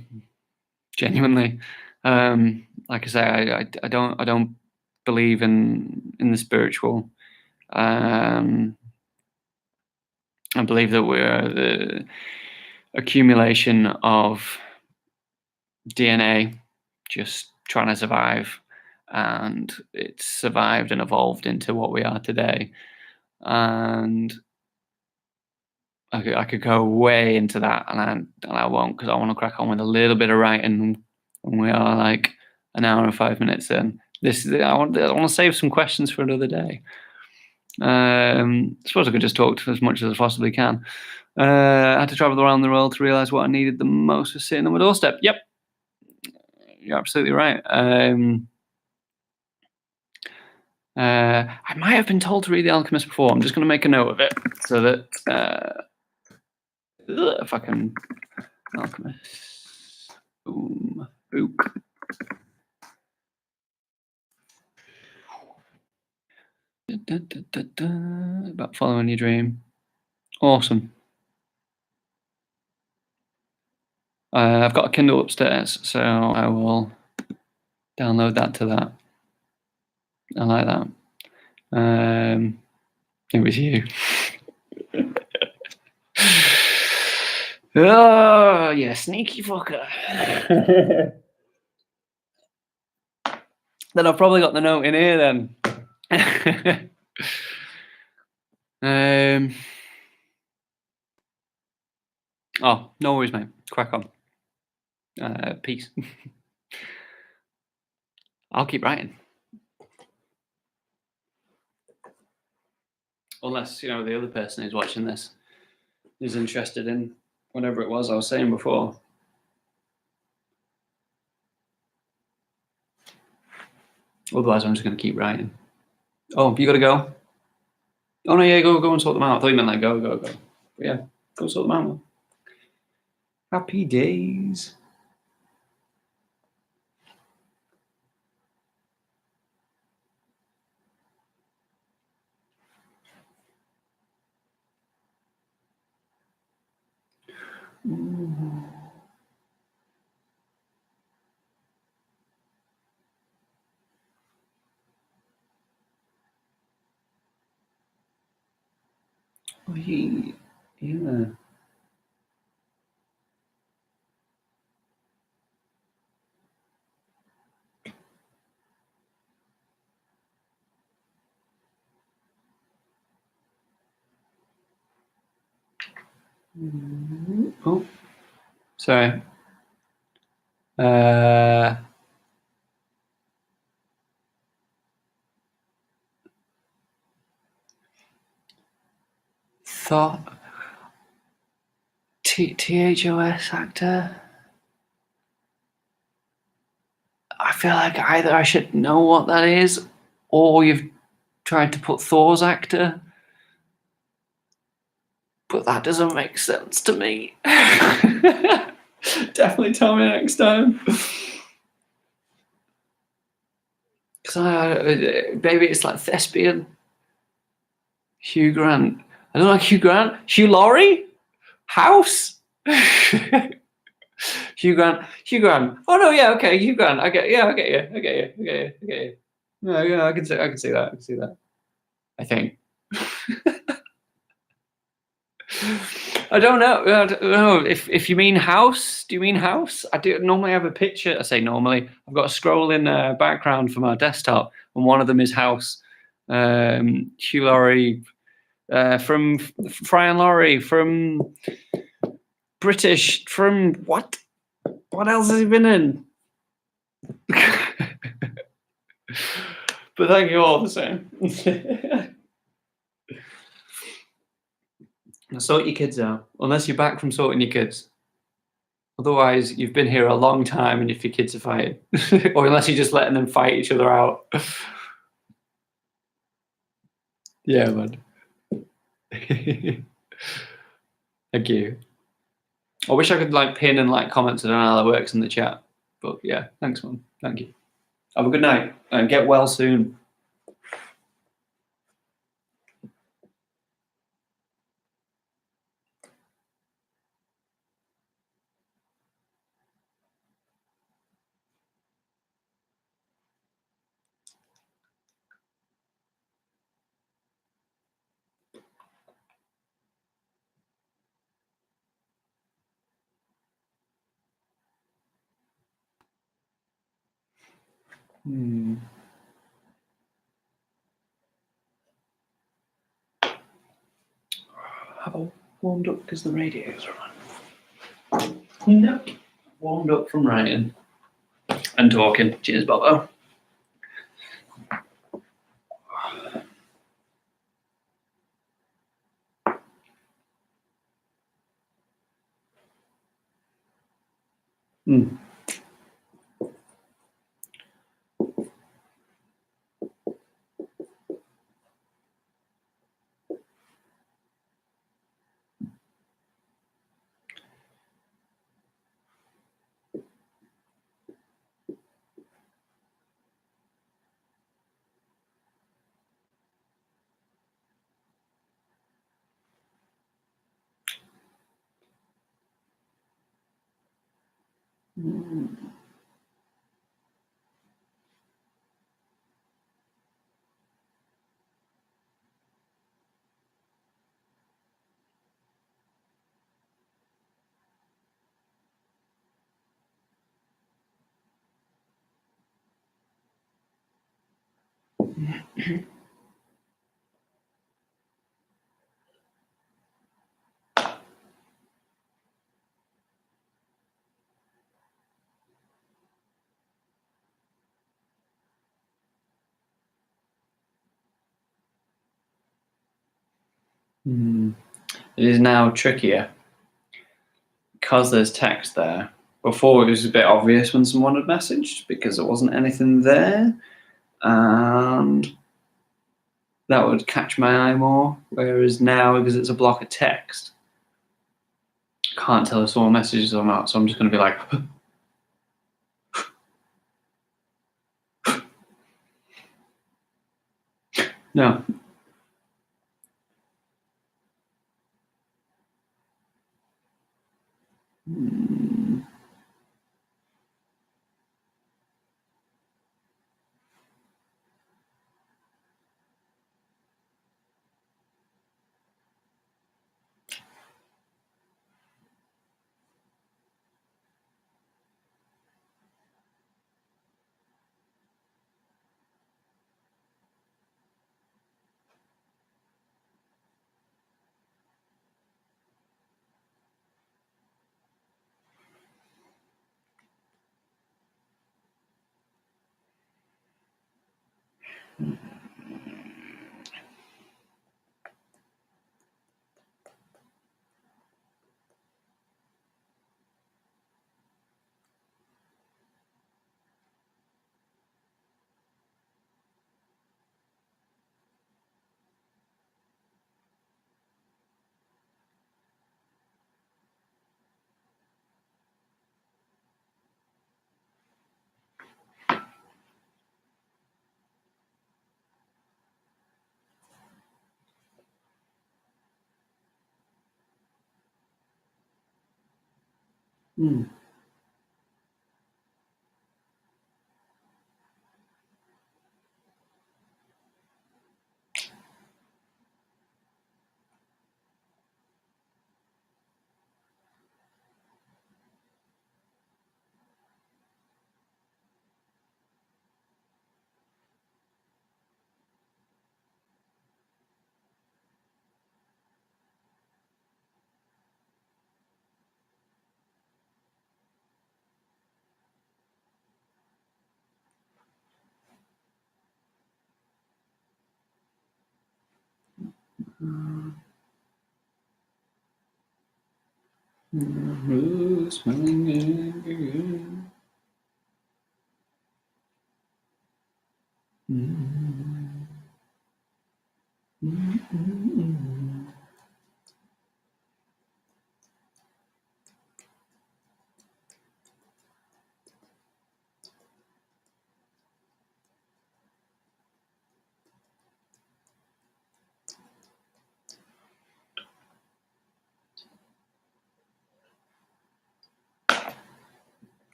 Genuinely, like I say, I don't believe in the spiritual. I believe that we're the accumulation of DNA just trying to survive, and it's survived and evolved into what we are today. And I could go way into that, and I won't, because I want to crack on with a little bit of writing, and we are like an hour and 5 minutes in. I want to save some questions for another day. I suppose I could just talk to as much as I possibly can. I had to travel around the world to realize what I needed the most was sitting on my doorstep. Yep, you're absolutely right. I might have been told to read The Alchemist before. I'm just going to make a note of it so that if I can, Alchemist, boom, boop. About following your dream. Awesome. I've got a Kindle upstairs, so I will download that to that. I like that. It was you. Oh, yeah, sneaky fucker. Then I've probably got the note in here then. Oh, no worries, mate. Crack on. Peace. I'll keep writing. Unless, the other person who's watching this is interested in whatever it was I was saying before. Otherwise, I'm just going to keep writing. Oh, you got to go? Oh, no, yeah, go and sort them out. I thought you meant like go. But yeah, go sort them out. Happy days. Oh, yeah. Oh, sorry. Thought THOS actor. I feel like either I should know what that is, or you've tried to put Thor's actor. But that doesn't make sense to me. Definitely tell me next time. Because maybe it's like thespian. Hugh Grant. I don't like Hugh Grant. Hugh Laurie? House? Hugh Grant. Oh no, yeah, okay, Hugh Grant. I get you. Yeah, I can see that. I think. I don't know. If you mean House, do you mean House? I do normally have a picture. I say normally. I've got a scrolling background from our desktop, and one of them is House. Hugh Laurie, from Brian Laurie, from British, from what? What else has he been in? But thank you all the same. Now sort your kids out, unless you're back from sorting your kids. Otherwise, you've been here a long time and if your kids are fighting. Or unless you're just letting them fight each other out. Yeah, man. Thank you. I wish I could pin and comment. I don't know how that works in the chat. But yeah, thanks, man. Thank you. Have a good night and get well soon. Have I warmed up because the radiators are on? No. Warmed up from writing and talking. Cheers, Bobo. It is now trickier because there's text there. Before it was a bit obvious when someone had messaged because there wasn't anything there, and that would catch my eye more. Whereas now, because it's a block of text, I can't tell if someone messages or not, so I'm just going to be like, no.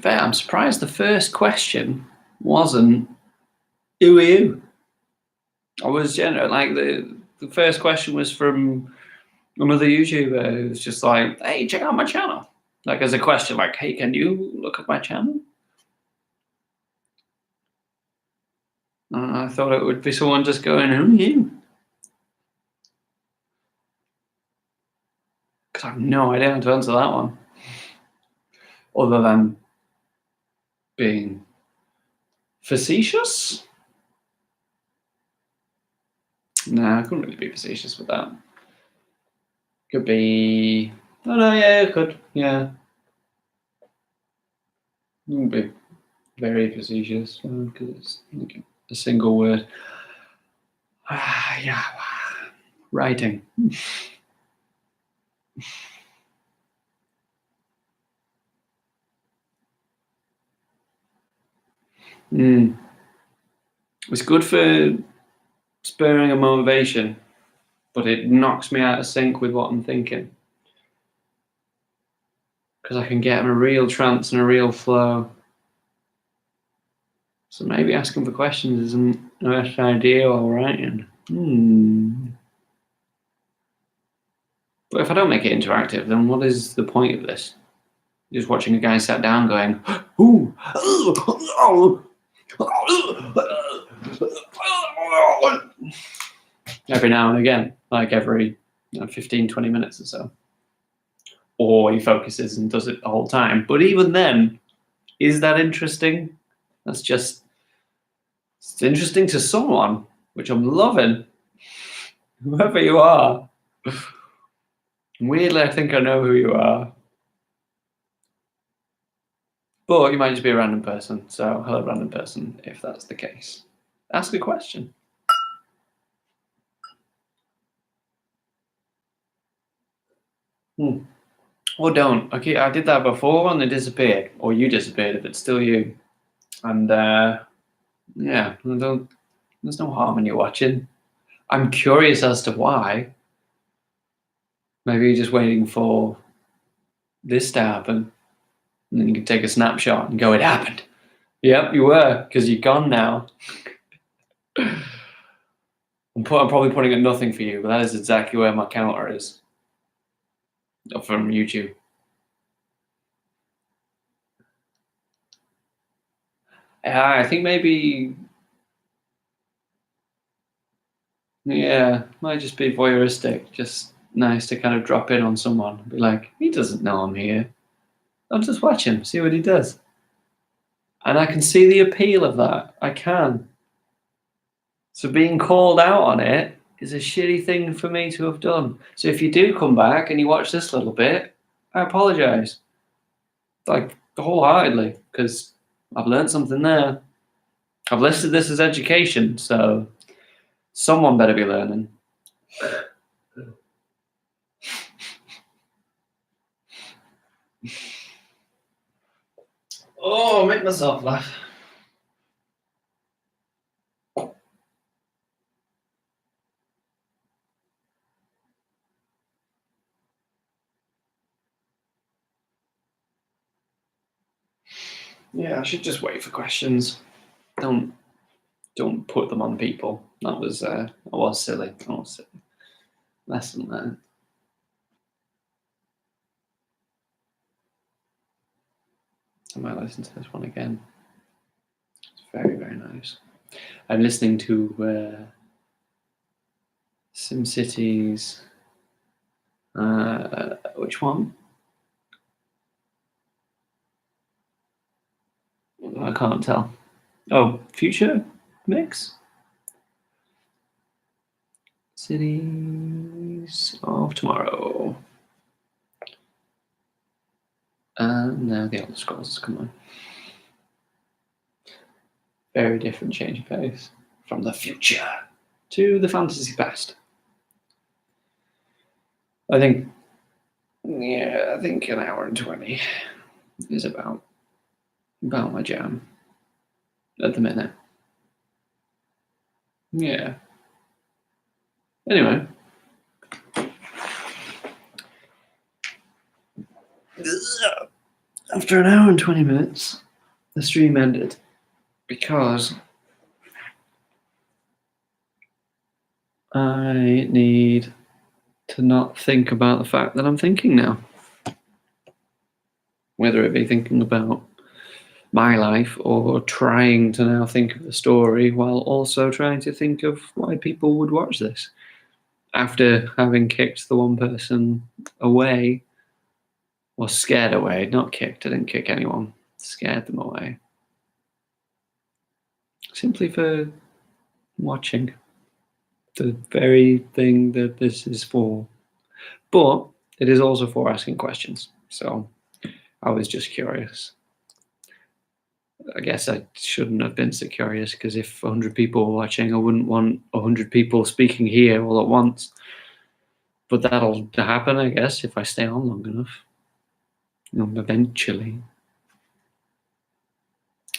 I'm surprised the first question wasn't who are you? I was like the first question was from another YouTuber who's just like, hey, check out my channel. Like as a question, like, hey, can you look at my channel? I thought it would be someone just going, who are you? Because I have no idea how to answer that one. Other than being facetious? No, I couldn't really be facetious with that. Could be, oh no, yeah, it could, yeah. It wouldn't be very facetious because it's like a single word. Yeah, writing. It's good for spurring a motivation, but it knocks me out of sync with what I'm thinking. Because I can get in a real trance and a real flow. So maybe asking for questions isn't the best idea while writing. But if I don't make it interactive, then what is the point of this? Just watching a guy sat down going, ooh, every now and again, like every 15, 20 minutes or so. Or he focuses and does it the whole time. But even then, is that interesting? That's just It's interesting to someone, which I'm loving. Whoever you are. Weirdly, I think I know who you are. But you might just be a random person. So, hello, random person, if that's the case. Ask a question. Or don't. Okay, I did that before and they disappeared. Or you disappeared if it's still you. And yeah, there's no harm in you watching. I'm curious as to why. Maybe you're just waiting for this to happen. And then you can take a snapshot and go, it happened. Yep, you were, because you're gone now. I'm probably putting at nothing for you, but that is exactly where my counter is. From YouTube. I think maybe, yeah, might just be voyeuristic. Just nice to kind of drop in on someone. Be like, he doesn't know I'm here. I'll just watch him, see what he does. And I can see the appeal of that. I can. So being called out on it is a shitty thing for me to have done. So if you do come back and you watch this little bit, I apologize. Like, wholeheartedly, because I've learned something there. I've listed this as education, so someone better be learning. Oh, make myself laugh. Yeah, I should just wait for questions. Don't put them on people. That was silly. I was silly. Lesson learned. I might listen to this one again. It's very, very nice. I'm listening to SimCity's. Which one? I can't tell. Oh, Future Mix? Cities of Tomorrow. And now the Elder Scrolls has come on. Very different change of pace from the future to the fantasy past. I think an hour and 20 is about my jam at the minute. Yeah. Anyway. After an hour and 20 minutes, the stream ended because I need to not think about the fact that I'm thinking now. Whether it be thinking about my life or trying to now think of the story while also trying to think of why people would watch this. After having kicked the one person away, or scared away, not kicked, I didn't kick anyone, scared them away. Simply for watching the very thing that this is for. But it is also for asking questions. So I was just curious. I guess I shouldn't have been so curious, because if 100 people were watching, I wouldn't want 100 people speaking here all at once. But that'll happen, I guess, if I stay on long enough. Eventually.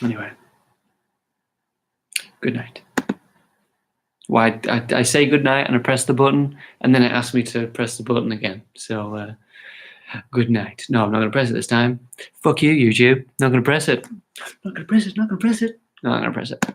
Anyway. Good night. Why I say good night and I press the button, and then it asks me to press the button again. So good night. No, I'm not going to press it this time. Fuck you, YouTube. Not going to press it. Not going to press it. Not going to press it. No, I'm going to press it.